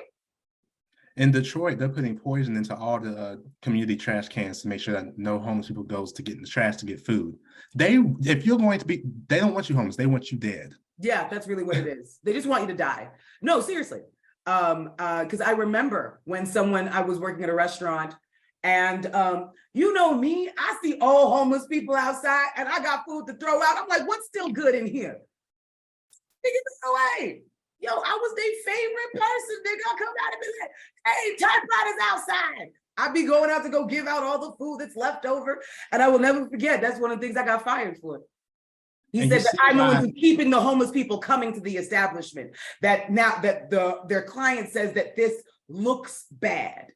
In Detroit, they're putting poison into all the community trash cans to make sure that no homeless people goes to get in the trash to get food. They don't want you homeless, they want you dead. Yeah, that's really what it is. They just want you to die. No, seriously. Because I remember when I was working at a restaurant, and you know me, I see all homeless people outside and I got food to throw out. I'm like, what's still good in here? Take it away. Yo, I was their favorite person. Nigga, I come out and be like, hey, typewriter's outside. I'd be going out to go give out all the food that's left over. And I will never forget, that's one of the things I got fired for. He And said you that see I'm the why- one who's keeping the homeless people coming to the establishment. That now that their client says that this looks bad.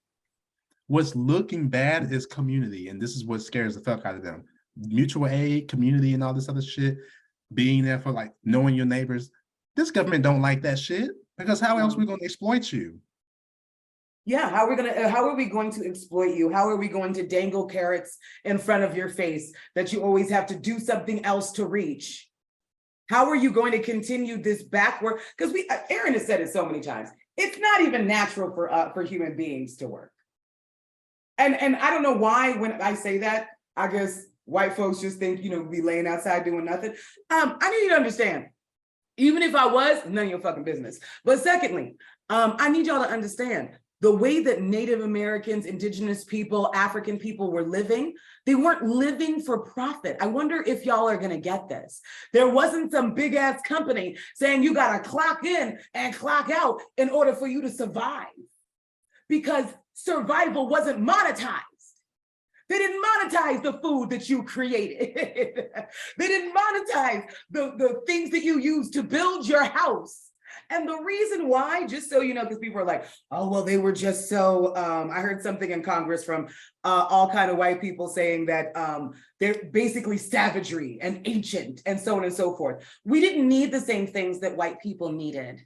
What's looking bad is community, and this is what scares the fuck out of them. Mutual aid, community, and all this other shit. Being there for like knowing your neighbors. This government don't like that shit because how else we gonna exploit you? Yeah, how are we going to exploit you? How are we going to dangle carrots in front of your face that you always have to do something else to reach? How are you going to continue this backward? Because Aaron has said it so many times. It's not even natural for human beings to work. And I don't know why when I say that, I guess white folks just think, be laying outside doing nothing. I need you to understand, even if I was, none of your fucking business. But secondly, I need y'all to understand the way that Native Americans, indigenous people, African people were living, they weren't living for profit. I wonder if y'all are gonna get this. There wasn't some big ass company saying you gotta clock in and clock out in order for you to survive, because survival wasn't monetized. They didn't monetize the food that you created. They didn't monetize the things that you used to build your house. And the reason why, just so you know, because people are like, oh, well, they were just so, I heard something in Congress from all kind of white people saying that they're basically savagery and ancient and so on and so forth. We didn't need the same things that white people needed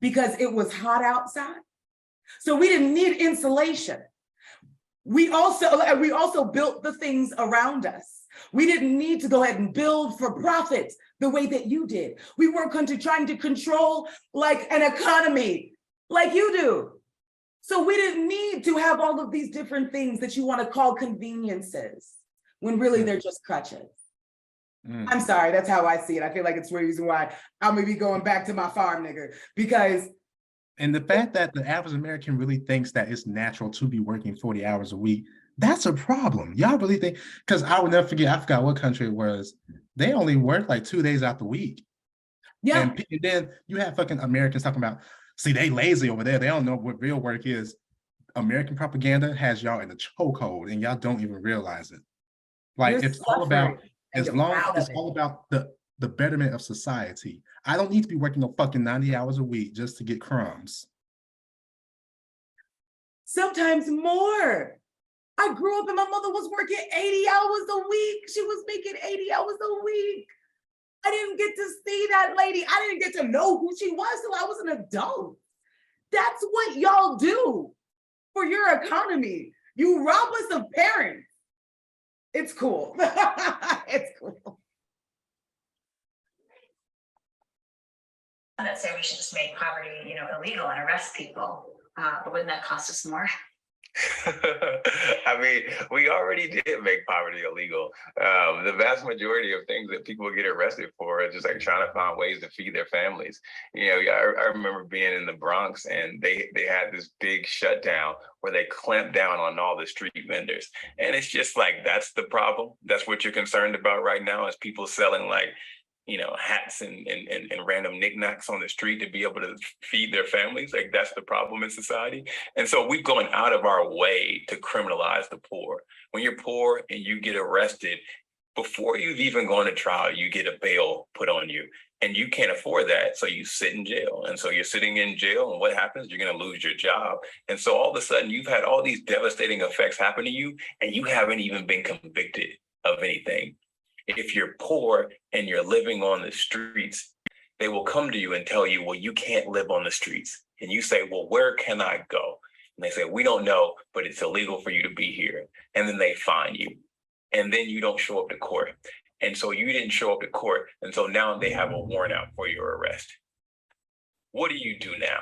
because it was hot outside. So we didn't need insulation. We also built the things around us. We didn't need to go ahead and build for profit the way that you did. We weren't trying to control like an economy like you do. So we didn't need to have all of these different things that you want to call conveniences when really they're just crutches. I'm sorry, that's how I see it. I feel like it's the reason why I'm gonna be going back to my farm nigga, because And the fact that the average American really thinks that it's natural to be working 40 hours a week, that's a problem. Y'all really think, because I will never forget, I forgot what country it was. They only work like 2 days out the week. yeah. And then you have fucking Americans talking about, see, they lazy over there. They don't know what real work is. American propaganda has y'all in the chokehold and y'all don't even realize it. Like You're it's all about, suffering and as you're long proud as it's of it. all about the betterment of society. I don't need to be working no fucking 90 hours a week just to get crumbs. Sometimes more. I grew up and my mother was working 80 hours a week. She was making 80 hours a week. I didn't get to see that lady. I didn't get to know who she was till I was an adult. That's what y'all do for your economy. You rob us of parents. It's cool. It's cool. I'm not saying we should just make poverty, illegal and arrest people, but wouldn't that cost us more? I mean, we already did make poverty illegal. The vast majority of things that people get arrested for are just like trying to find ways to feed their families. I remember being in the Bronx and they had this big shutdown where they clamped down on all the street vendors. And it's just like, that's the problem. That's what you're concerned about right now, is people selling like, hats and random knickknacks on the street to be able to feed their families. Like, that's the problem in society. And so we've gone out of our way to criminalize the poor. When you're poor and you get arrested, before you've even gone to trial, you get a bail put on you. And you can't afford that, so you sit in jail. And so you're sitting in jail, and what happens? You're going to lose your job. And so all of a sudden, you've had all these devastating effects happen to you, and you haven't even been convicted of anything. If you're poor and you're living on the streets, they will come to you and tell you, well, you can't live on the streets. And you say, well, where can I go? And they say, we don't know, but it's illegal for you to be here. And then they fine you. And then you don't show up to court. And so you didn't show up to court. And so now they have a warrant out for your arrest. What do you do now?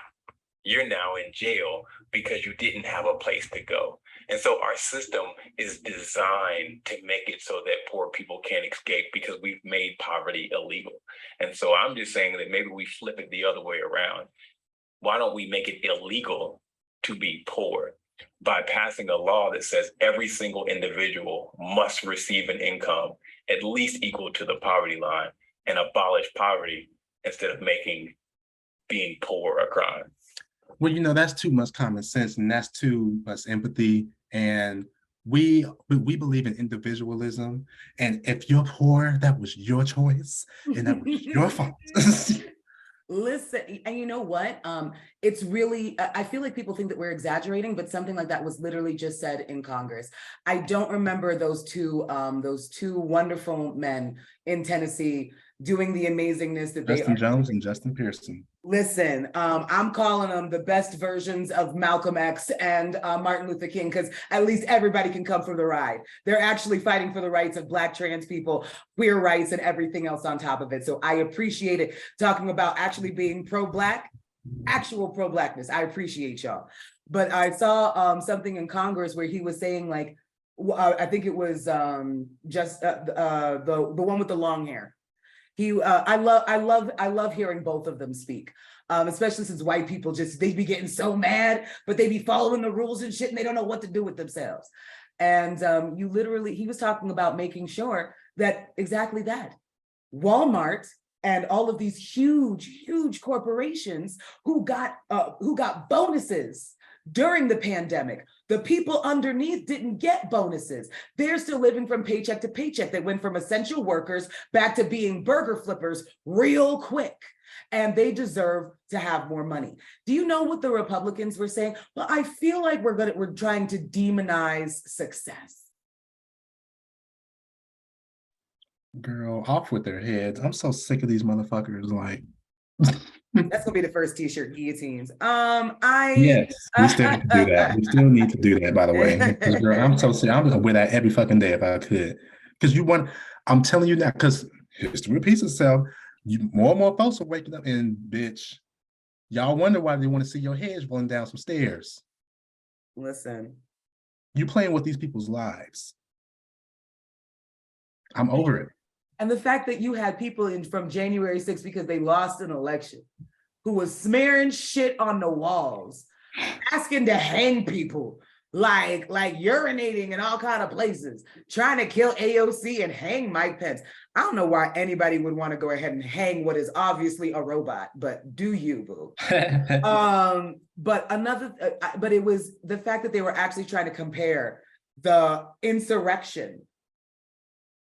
You're now in jail because you didn't have a place to go. And so our system is designed to make it so that poor people can't escape, because we've made poverty illegal. And so I'm just saying that maybe we flip it the other way around. Why don't we make it illegal to be poor by passing a law that says every single individual must receive an income at least equal to the poverty line, and abolish poverty instead of making being poor a crime. Well, you know, that's too much common sense, and that's too much empathy. And we believe in individualism. And if you're poor, that was your choice, and that was your fault. Listen, and you know what? It's really, I feel like people think that we're exaggerating, but something like that was literally just said in Congress. I don't remember those two wonderful men in Tennessee doing the amazingness that they Justin are. Jones and Justin Pearson. Listen, I'm calling them the best versions of Malcolm X and Martin Luther King, because at least everybody can come for the ride. They're actually fighting for the rights of Black trans people, queer rights, and everything else on top of it. So I appreciate it. Talking about actually being pro-Black, actual pro-Blackness. I appreciate y'all. But I saw something in Congress where he was saying, like, I think it was just the one with the long hair. I love hearing both of them speak, especially since white people they be getting so mad, but they be following the rules and shit, and they don't know what to do with themselves. And he was talking about making sure that exactly that. Walmart and all of these huge corporations who got bonuses during the pandemic. The people underneath didn't get bonuses. They're still living from paycheck to paycheck. They went from essential workers back to being burger flippers real quick. And they deserve to have more money. Do you know what the Republicans were saying? Well, I feel like we're trying to demonize success. Girl, off with their heads. I'm so sick of these motherfuckers. Like, that's gonna be the first t-shirt, guillotines. Yes, we still need to do that. We still need to do that, by the way. Girl, I'm so sick. I'm gonna wear that every fucking day if I could. Because I'm telling you now, because history repeats itself. More and more folks are waking up, and bitch, y'all wonder why they want to see your heads rolling down some stairs. Listen. You playing with these people's lives. I'm over it. And the fact that you had people from January 6th because they lost an election who was smearing shit on the walls, asking to hang people, like urinating in all kind of places, trying to kill AOC and hang Mike Pence. I don't know why anybody would want to go ahead and hang what is obviously a robot, but do you, boo? But it was the fact that they were actually trying to compare the insurrection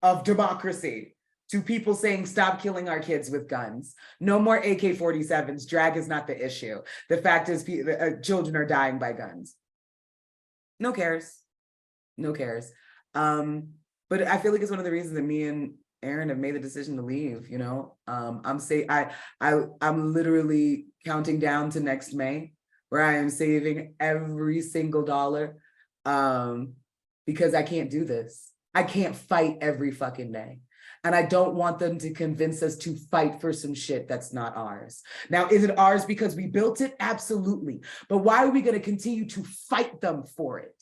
of democracy to people saying, stop killing our kids with guns. No more AK-47s. Drag is not the issue. The fact is children are dying by guns. No cares. No cares. But I feel like it's one of the reasons that me and Aaron have made the decision to leave, you know? I'm literally counting down to next May, where I am saving every single dollar, because I can't do this. I can't fight every fucking day. And I don't want them to convince us to fight for some shit that's not ours. Now, is it ours because we built it? Absolutely. But why are we going to continue to fight them for it?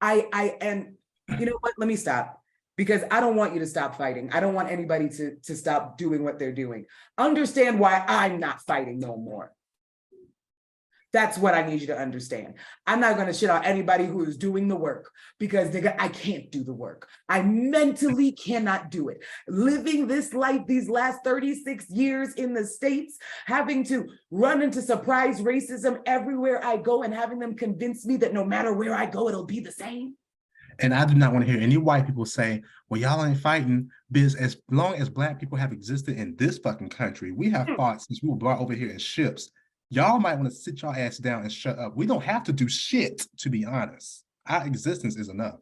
And you know what? Let me stop, because I don't want you to stop fighting. I don't want anybody to stop doing what they're doing. Understand why I'm not fighting no more. That's what I need you to understand. I'm not going to shit on anybody who is doing the work, because I can't do the work. I mentally cannot do it. Living this life these last 36 years in the States, having to run into surprise racism everywhere I go and having them convince me that no matter where I go, it'll be the same. And I do not want to hear any white people say, well, y'all ain't fighting, because as long as Black people have existed in this fucking country, we have fought since we were brought over here in ships. Y'all might want to sit your ass down and shut up. We don't have to do shit, to be honest. Our existence is enough.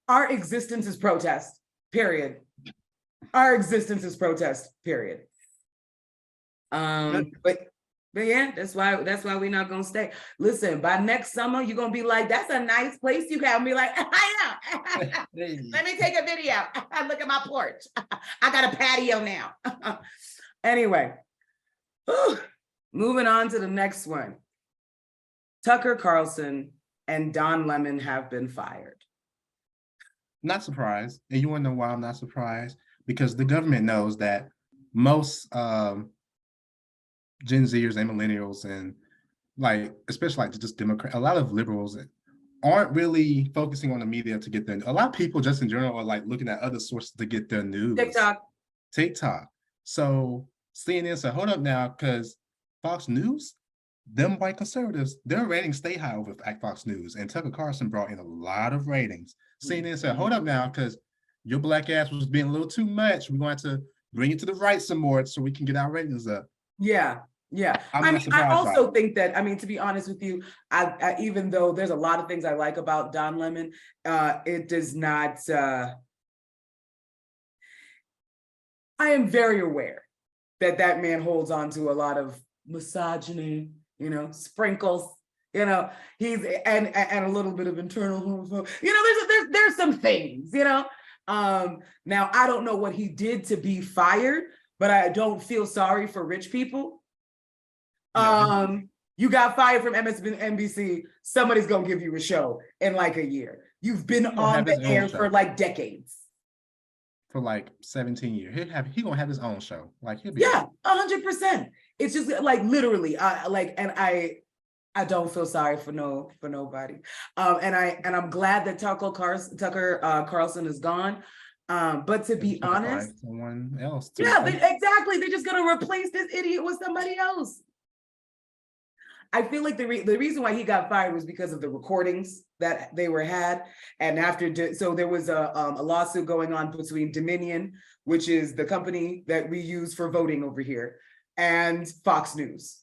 Our existence is protest, period. Our existence is protest, period. But yeah, that's why we're not gonna stay. Listen, by next summer, you're gonna be like, that's a nice place you can be like, I know. Let me take a video. Look at my porch. I got a patio now. Anyway. Moving on to the next one. Tucker Carlson and Don Lemon have been fired. Not surprised. And you want to know why I'm not surprised? Because the government knows that most Gen Zers and millennials, and especially just Democrats, a lot of liberals aren't really focusing on the media to get their, a lot of people just in general are looking at other sources to get their news. TikTok. So CNN said, hold up now, because Fox News, them white conservatives, their ratings stay high over at Fox News. And Tucker Carlson brought in a lot of ratings. CNN said, hold up now, because your black ass was being a little too much. We're going to bring it to the right some more so we can get our ratings up. Yeah. Yeah. I'm I not mean, I surprised by also it. think that, I mean, to be honest with you, I even though there's a lot of things I like about Don Lemon, it does not, I am very aware that that man holds on to a lot of misogyny, you know, sprinkles, you know, he's and a little bit of internal homophobia. You know, there's some things, you know. Now I don't know what he did to be fired, but I don't feel sorry for rich people. Yeah. You got fired from MSNBC, somebody's gonna give you a show in like a year. You've been gonna on have his the own air show for like decades. for like 17 years. He gonna have his own show. Like he'll be Yeah, 100%. It's just like literally, I don't feel sorry for nobody. And I'm glad that Tucker Carlson is gone. But to be honest, find someone else to yeah, replace. exactly. They're just gonna replace this idiot with somebody else. I feel like the reason why he got fired was because of the recordings that they were had, and so there was a lawsuit going on between Dominion, which is the company that we use for voting over here, and Fox News.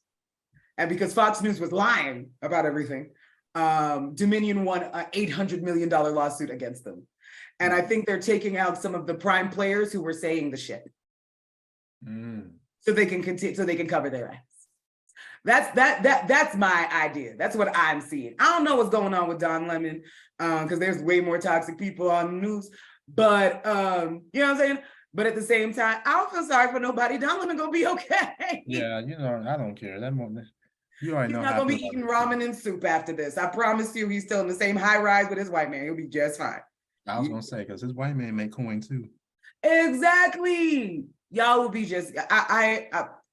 And because Fox News was lying about everything, Dominion won an $800 million lawsuit against them. And I think they're taking out some of the prime players who were saying the shit. So they can continue, so they can cover their ass. That's my idea. That's what I'm seeing. I don't know what's going on with Don Lemon, because there's way more toxic people on the news. But you know what I'm saying? But at the same time, I don't feel sorry for nobody. Don Lemon gonna be okay. Yeah, you know, I don't care. That moment, you already He's know not how gonna I be feel eating about ramen and soup after this. I promise you, he's still in the same high rise with his white man. He'll be just fine. I was gonna say, because his white man made coin too. Exactly. Y'all will be just.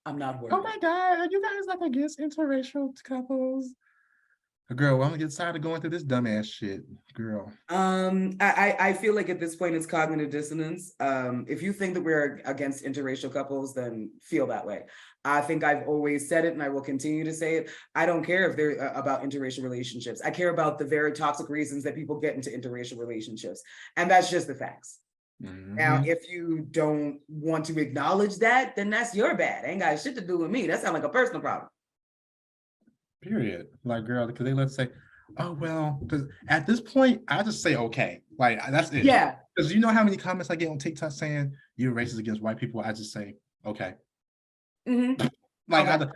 I'm not worried. Oh my God, are you guys like against interracial couples? Girl, I'm gonna get tired of going through this dumbass shit, girl. I feel like at this point it's cognitive dissonance. If you think that we're against interracial couples, then feel that way. I think I've always said it and I will continue to say it. I don't care if they're about interracial relationships. I care about the very toxic reasons that people get into interracial relationships. And that's just the facts. Now, if you don't want to acknowledge that, then that's your bad. Ain't got shit to do with me. That sounds like a personal problem. Period. Like, girl, because they let's say, oh well, because at this point, I just say okay. Like that's it. Yeah. Because you know how many comments I get on TikTok saying you're racist against white people. I just say okay. Like Okay.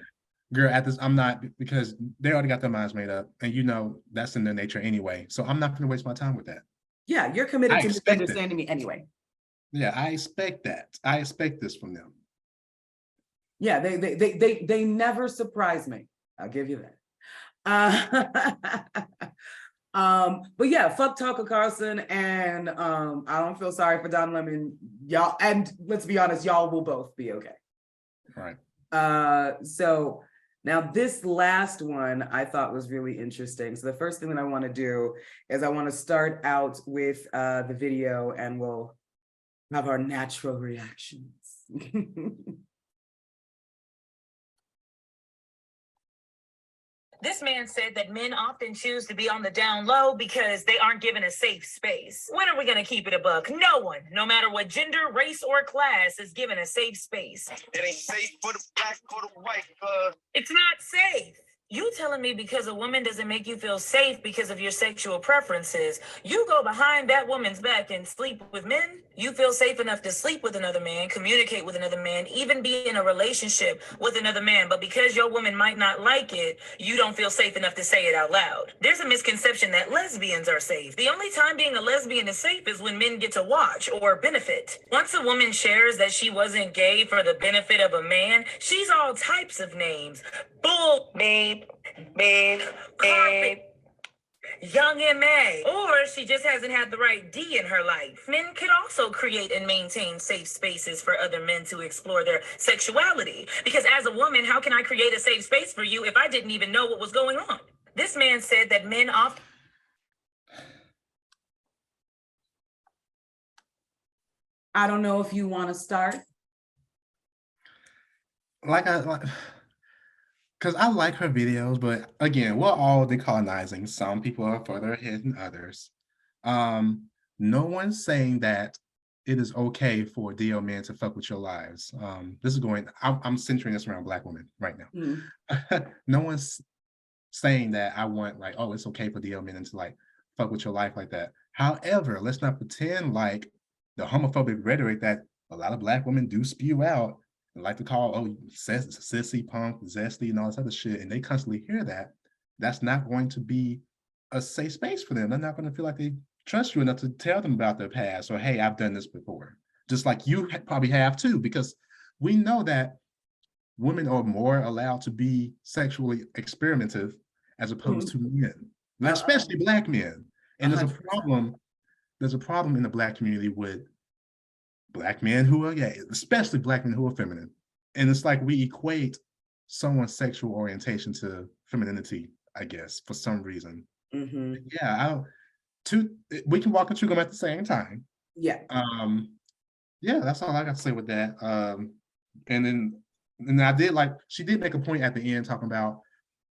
girl, at this, I'm not, because they already got their minds made up, and you know that's in their nature anyway. So I'm not going to waste my time with that. Yeah, you're committed I to expect it. misunderstanding me anyway. Yeah, I expect that. I expect this from them. Yeah, they never surprise me. I'll give you that. But yeah, fuck Tucker Carlson, and I don't feel sorry for Don Lemon. Y'all, and let's be honest, y'all will both be okay. Right. So now this last one I thought was really interesting. So the first thing that I want to do is I want to start out with the video, and we'll have our natural reactions. This man said that men often choose to be on the down low because they aren't given a safe space. When are we going to keep it a buck? No one, no matter what gender, race, or class, is given a safe space. It ain't safe for the black or the white. It's not safe. You telling me because a woman doesn't make you feel safe because of your sexual preferences, you go behind that woman's back and sleep with men? You feel safe enough to sleep with another man, communicate with another man, even be in a relationship with another man, but because your woman might not like it, you don't feel safe enough to say it out loud. There's a misconception that lesbians are safe. The only time being a lesbian is safe is when men get to watch or benefit. Once a woman shares that she wasn't gay for the benefit of a man, she's all types of names. Bull, babe, carpet, young M.A., or she just hasn't had the right D in her life. Men could also create and maintain safe spaces for other men to explore their sexuality. Because as a woman, how can I create a safe space for you if I didn't even know what was going on? This man said that men often... I don't know if you want to start. because I like her videos, but again, we're all decolonizing. Some people are further ahead than others. No one's saying that it is okay for DL men to fuck with your lives. This is going, I'm centering this around Black women right now. Mm. No one's saying that I want like, oh, it's okay for DL men to like fuck with your life like that. However, let's not pretend like the homophobic rhetoric that a lot of Black women do spew out and like to call, oh, sissy, punk, zesty, and all this other shit, and they constantly hear that. That's not going to be a safe space for them. They're not going to feel like they trust you enough to tell them about their past or, hey, I've done this before. Just like you probably have too, because we know that women are more allowed to be sexually experimentative as opposed to men, especially Black men. And there's a 100%. problem. There's a problem in the Black community with Black men who are gay, especially Black men who are feminine. And it's like we equate someone's sexual orientation to femininity, I guess, for some reason. Mhm. Yeah, we can walk and chew them at the same time. Yeah. Yeah, that's all I got to say with that. And I did like, she did make a point at the end talking about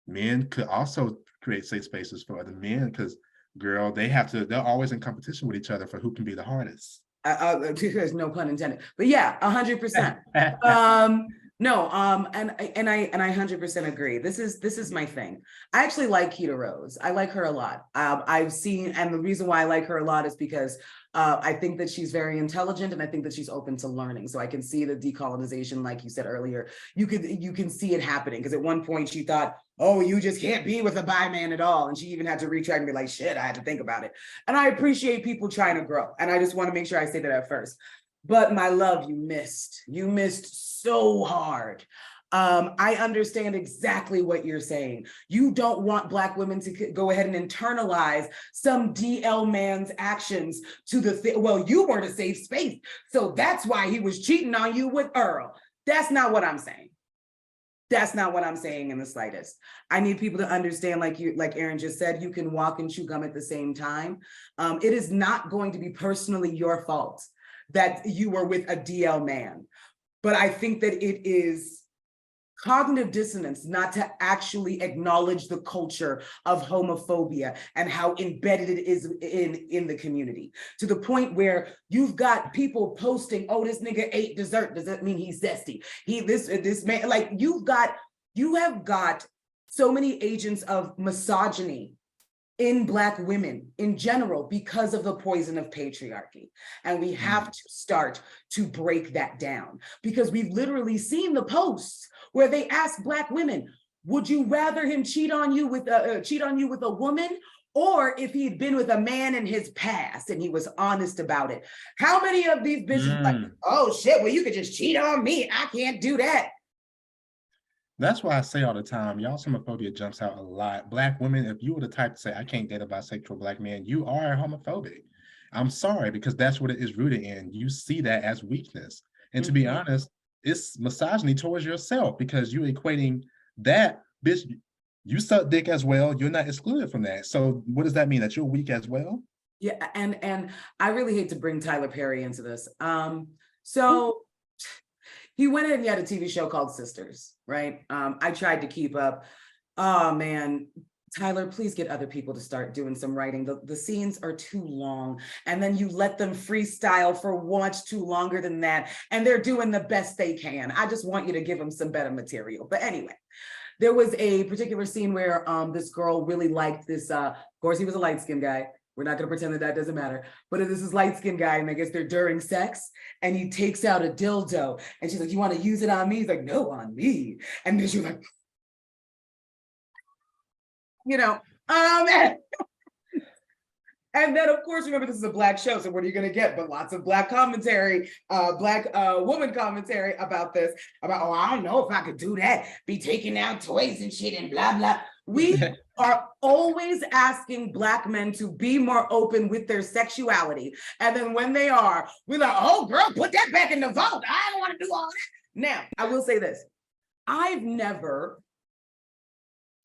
men could also create safe spaces for other men because, girl, they're always in competition with each other for who can be the hardest. There's no pun intended, but yeah, 100%. No, and I 100% agree. This is my thing. I actually like Keita Rose. I like her a lot. I've seen, and the reason why I like her a lot is because I think that she's very intelligent, and I think that she's open to learning. So I can see the decolonization, like you said earlier. You can see it happening because at one point she thought, oh, you just can't be with a bi man at all, and she even had to retract and be like, shit, I had to think about it. And I appreciate people trying to grow, and I just want to make sure I say that at first. But my love, you missed so hard. I understand exactly what you're saying. You don't want Black women to go ahead and internalize some DL man's actions to well, you weren't a safe space, so that's why he was cheating on you with Earl. That's not what I'm saying. That's not what I'm saying in the slightest. I need people to understand, like Aaron just said, you can walk and chew gum at the same time. It is not going to be personally your fault that you were with a DL man. But I think that it is cognitive dissonance not to actually acknowledge the culture of homophobia and how embedded it is in the community, to the point where you've got people posting, oh, this nigga ate dessert, does that mean he's zesty? This man, like you have got so many agents of misogyny in Black women in general because of the poison of patriarchy. And we have to start to break that down, because we've literally seen the posts where they ask Black women, would you rather him cheat on you with a woman, or if he'd been with a man in his past and he was honest about it? How many of these bitches like, oh shit, well, you could just cheat on me, I can't do that. That's why I say all the time, y'all's homophobia jumps out a lot. Black women, if you were the type to say, I can't date a bisexual Black man, you are homophobic. I'm sorry, because that's what it is rooted in. You see that as weakness. And to be honest, it's misogyny towards yourself, because you're equating that, bitch, you suck dick as well. You're not excluded from that. So what does that mean? That you're weak as well? Yeah, and I really hate to bring Tyler Perry into this. So he went in and he had a TV show called Sisters, right? I tried to keep up. Oh man, Tyler, please get other people to start doing some writing. The scenes are too long, and then you let them freestyle for once too longer than that, and they're doing the best they can. I just want you to give them some better material. But anyway, there was a particular scene where this girl really liked this, of course he was a light-skinned guy. We're not gonna pretend that doesn't matter. But this is light-skinned guy, and I guess they're during sex, and he takes out a dildo, and she's like, you wanna use it on me? He's like, no, on me. And then she's like, you know, and then of course, remember this is a Black show, so what are you gonna get? But lots of Black commentary, Black woman commentary about this, about, oh, I don't know if I could do that, be taking out toys and shit and blah, blah. We are always asking Black men to be more open with their sexuality. And then when they are, we're like, oh girl, put that back in the vault. I don't want to do all that. Now, I will say this. I've never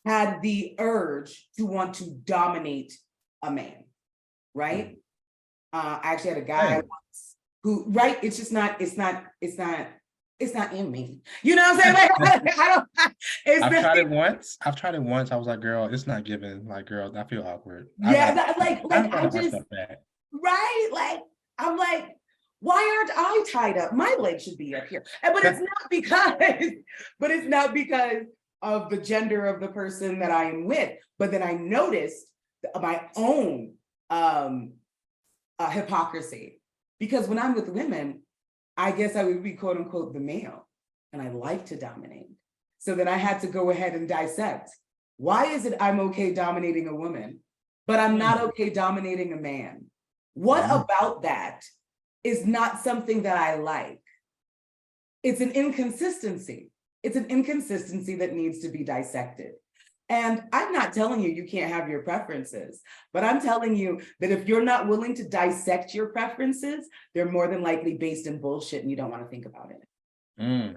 had the urge to want to dominate a man, right? I actually had a guy once who, right? It's just not, it's not it's not in me. You know what I'm saying? Like, I don't. I've tried it once. I was like, girl, it's not giving. Like, girl, I feel awkward. Yeah, I just right? Like, I'm like, why aren't I tied up? My leg should be up here. But it's not because of the gender of the person that I am with. But then I noticed my own hypocrisy. Because when I'm with women, I guess I would be quote unquote the male, and I like to dominate. So then I had to go ahead and dissect. Why is it I'm okay dominating a woman, but I'm not okay dominating a man? What about that is not something that I like? It's an inconsistency. It's an inconsistency that needs to be dissected. And I'm not telling you can't have your preferences, but I'm telling you that if you're not willing to dissect your preferences, they're more than likely based in bullshit and you don't want to think about it.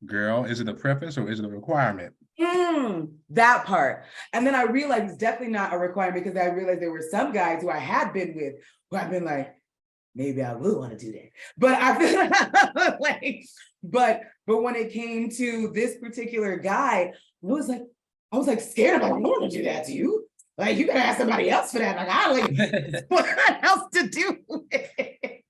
Girl, is it a preference or is it a requirement? That part. And then I realized it's definitely not a requirement because I realized there were some guys who I had been with who I've been like, maybe I would want to do that. But I feel like, but when it came to this particular guy, I was like scared. I'm like, I don't want to do that to you. Like, you gotta ask somebody else for that. Like, I like what else to do with it.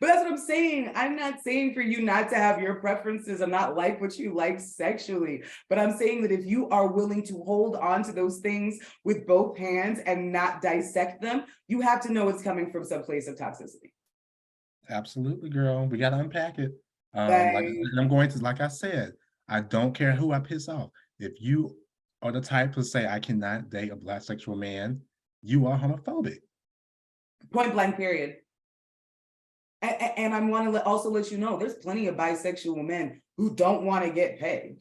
But that's what I'm saying. I'm not saying for you not to have your preferences and not like what you like sexually. But I'm saying that if you are willing to hold on to those things with both hands and not dissect them, you have to know it's coming from some place of toxicity. Absolutely, girl. We gotta unpack it. Like I said, I don't care who I piss off. If you are the type to say I cannot date a Black sexual man, you are homophobic. Point blank, period. And I want to also let you know, there's plenty of bisexual men who don't want to get paid.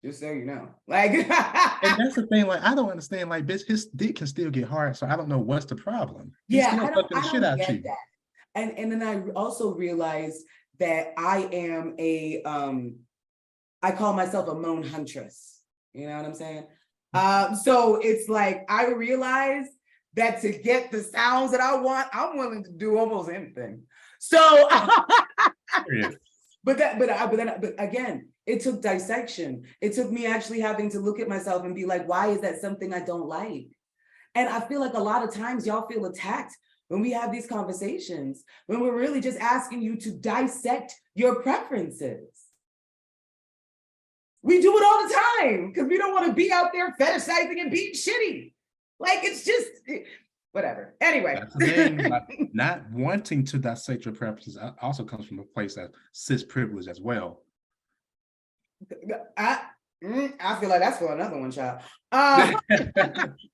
Just so you know, like. And that's the thing. Like, I don't understand. Like, bitch, his dick can still get hard, so I don't know what's the problem. He's still fucking the shit out you. That. And then I also realized that I am I call myself a moan huntress. You know what I'm saying? So it's like I realized that to get the sounds that I want, I'm willing to do almost anything. So, but again, it took dissection. It took me actually having to look at myself and be like, why is that something I don't like? And I feel like a lot of times y'all feel attacked when we have these conversations, when we're really just asking you to dissect your preferences. We do it all the time because we don't want to be out there fetishizing and being shitty. Like, it's just whatever. Anyway. That's the thing, like, not wanting to dissect your preferences also comes from a place that cis privilege as well. I feel like that's for another one, child.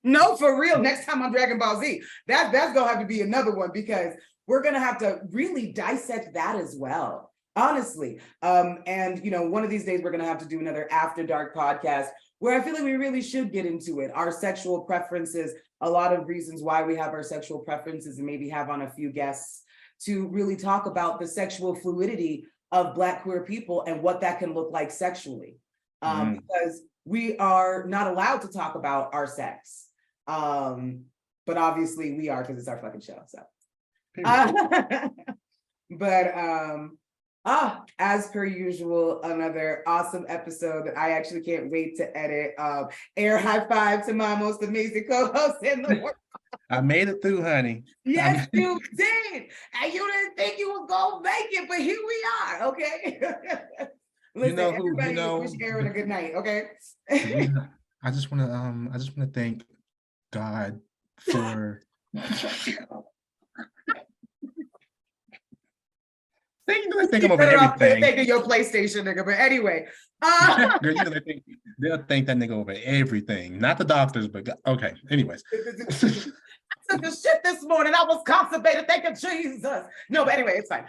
No, for real. Next time on Dragon Ball Z, that's gonna have to be another one because we're gonna have to really dissect that as well. Honestly. And one of these days we're gonna have to do another After Dark podcast where I feel like we really should get into it. Our sexual preferences, a lot of reasons why we have our sexual preferences, and maybe have on a few guests to really talk about the sexual fluidity of Black queer people and what that can look like sexually. Because we are not allowed to talk about our sex. But obviously we are because it's our fucking show. So. As per usual, another awesome episode that I actually can't wait to edit. Air high five to my most amazing co-host in the world. I made it through, honey. Yes, you did. And you didn't think you was gonna make it, but here we are, okay? Listen, everybody wish Aaron a good night, okay? I just wanna thank God for They think I'm over everything. Thinking your PlayStation, nigga. But anyway, girl, they'll think that nigga over everything. Not the doctors, but okay. Anyways, I took a shit this morning. I was constipated. Thank you, Jesus. No, but anyway, it's fine.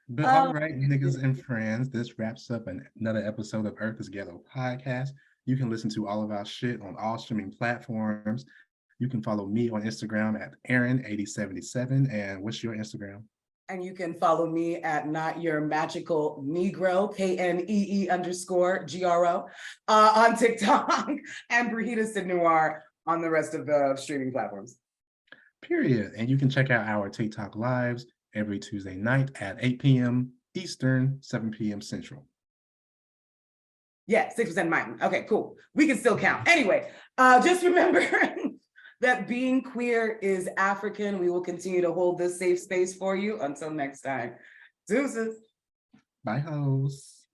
But all right, niggas and friends, this wraps up another episode of Earth is Ghetto podcast. You can listen to all of our shit on all streaming platforms. You can follow me on Instagram at Aaron8077. And what's your Instagram? And you can follow me at Not Your Magical Negro, KNEE_GRO, on TikTok, and Brahita Sidnoir on the rest of the streaming platforms. Period. And you can check out our TikTok lives every Tuesday night at 8 p.m. Eastern, 7 p.m. Central. Yeah, 6% Mountain. Okay, cool. We can still count. Anyway, just remember that being queer is African. We will continue to hold this safe space for you. Until next time. Deuces. Bye, hoes.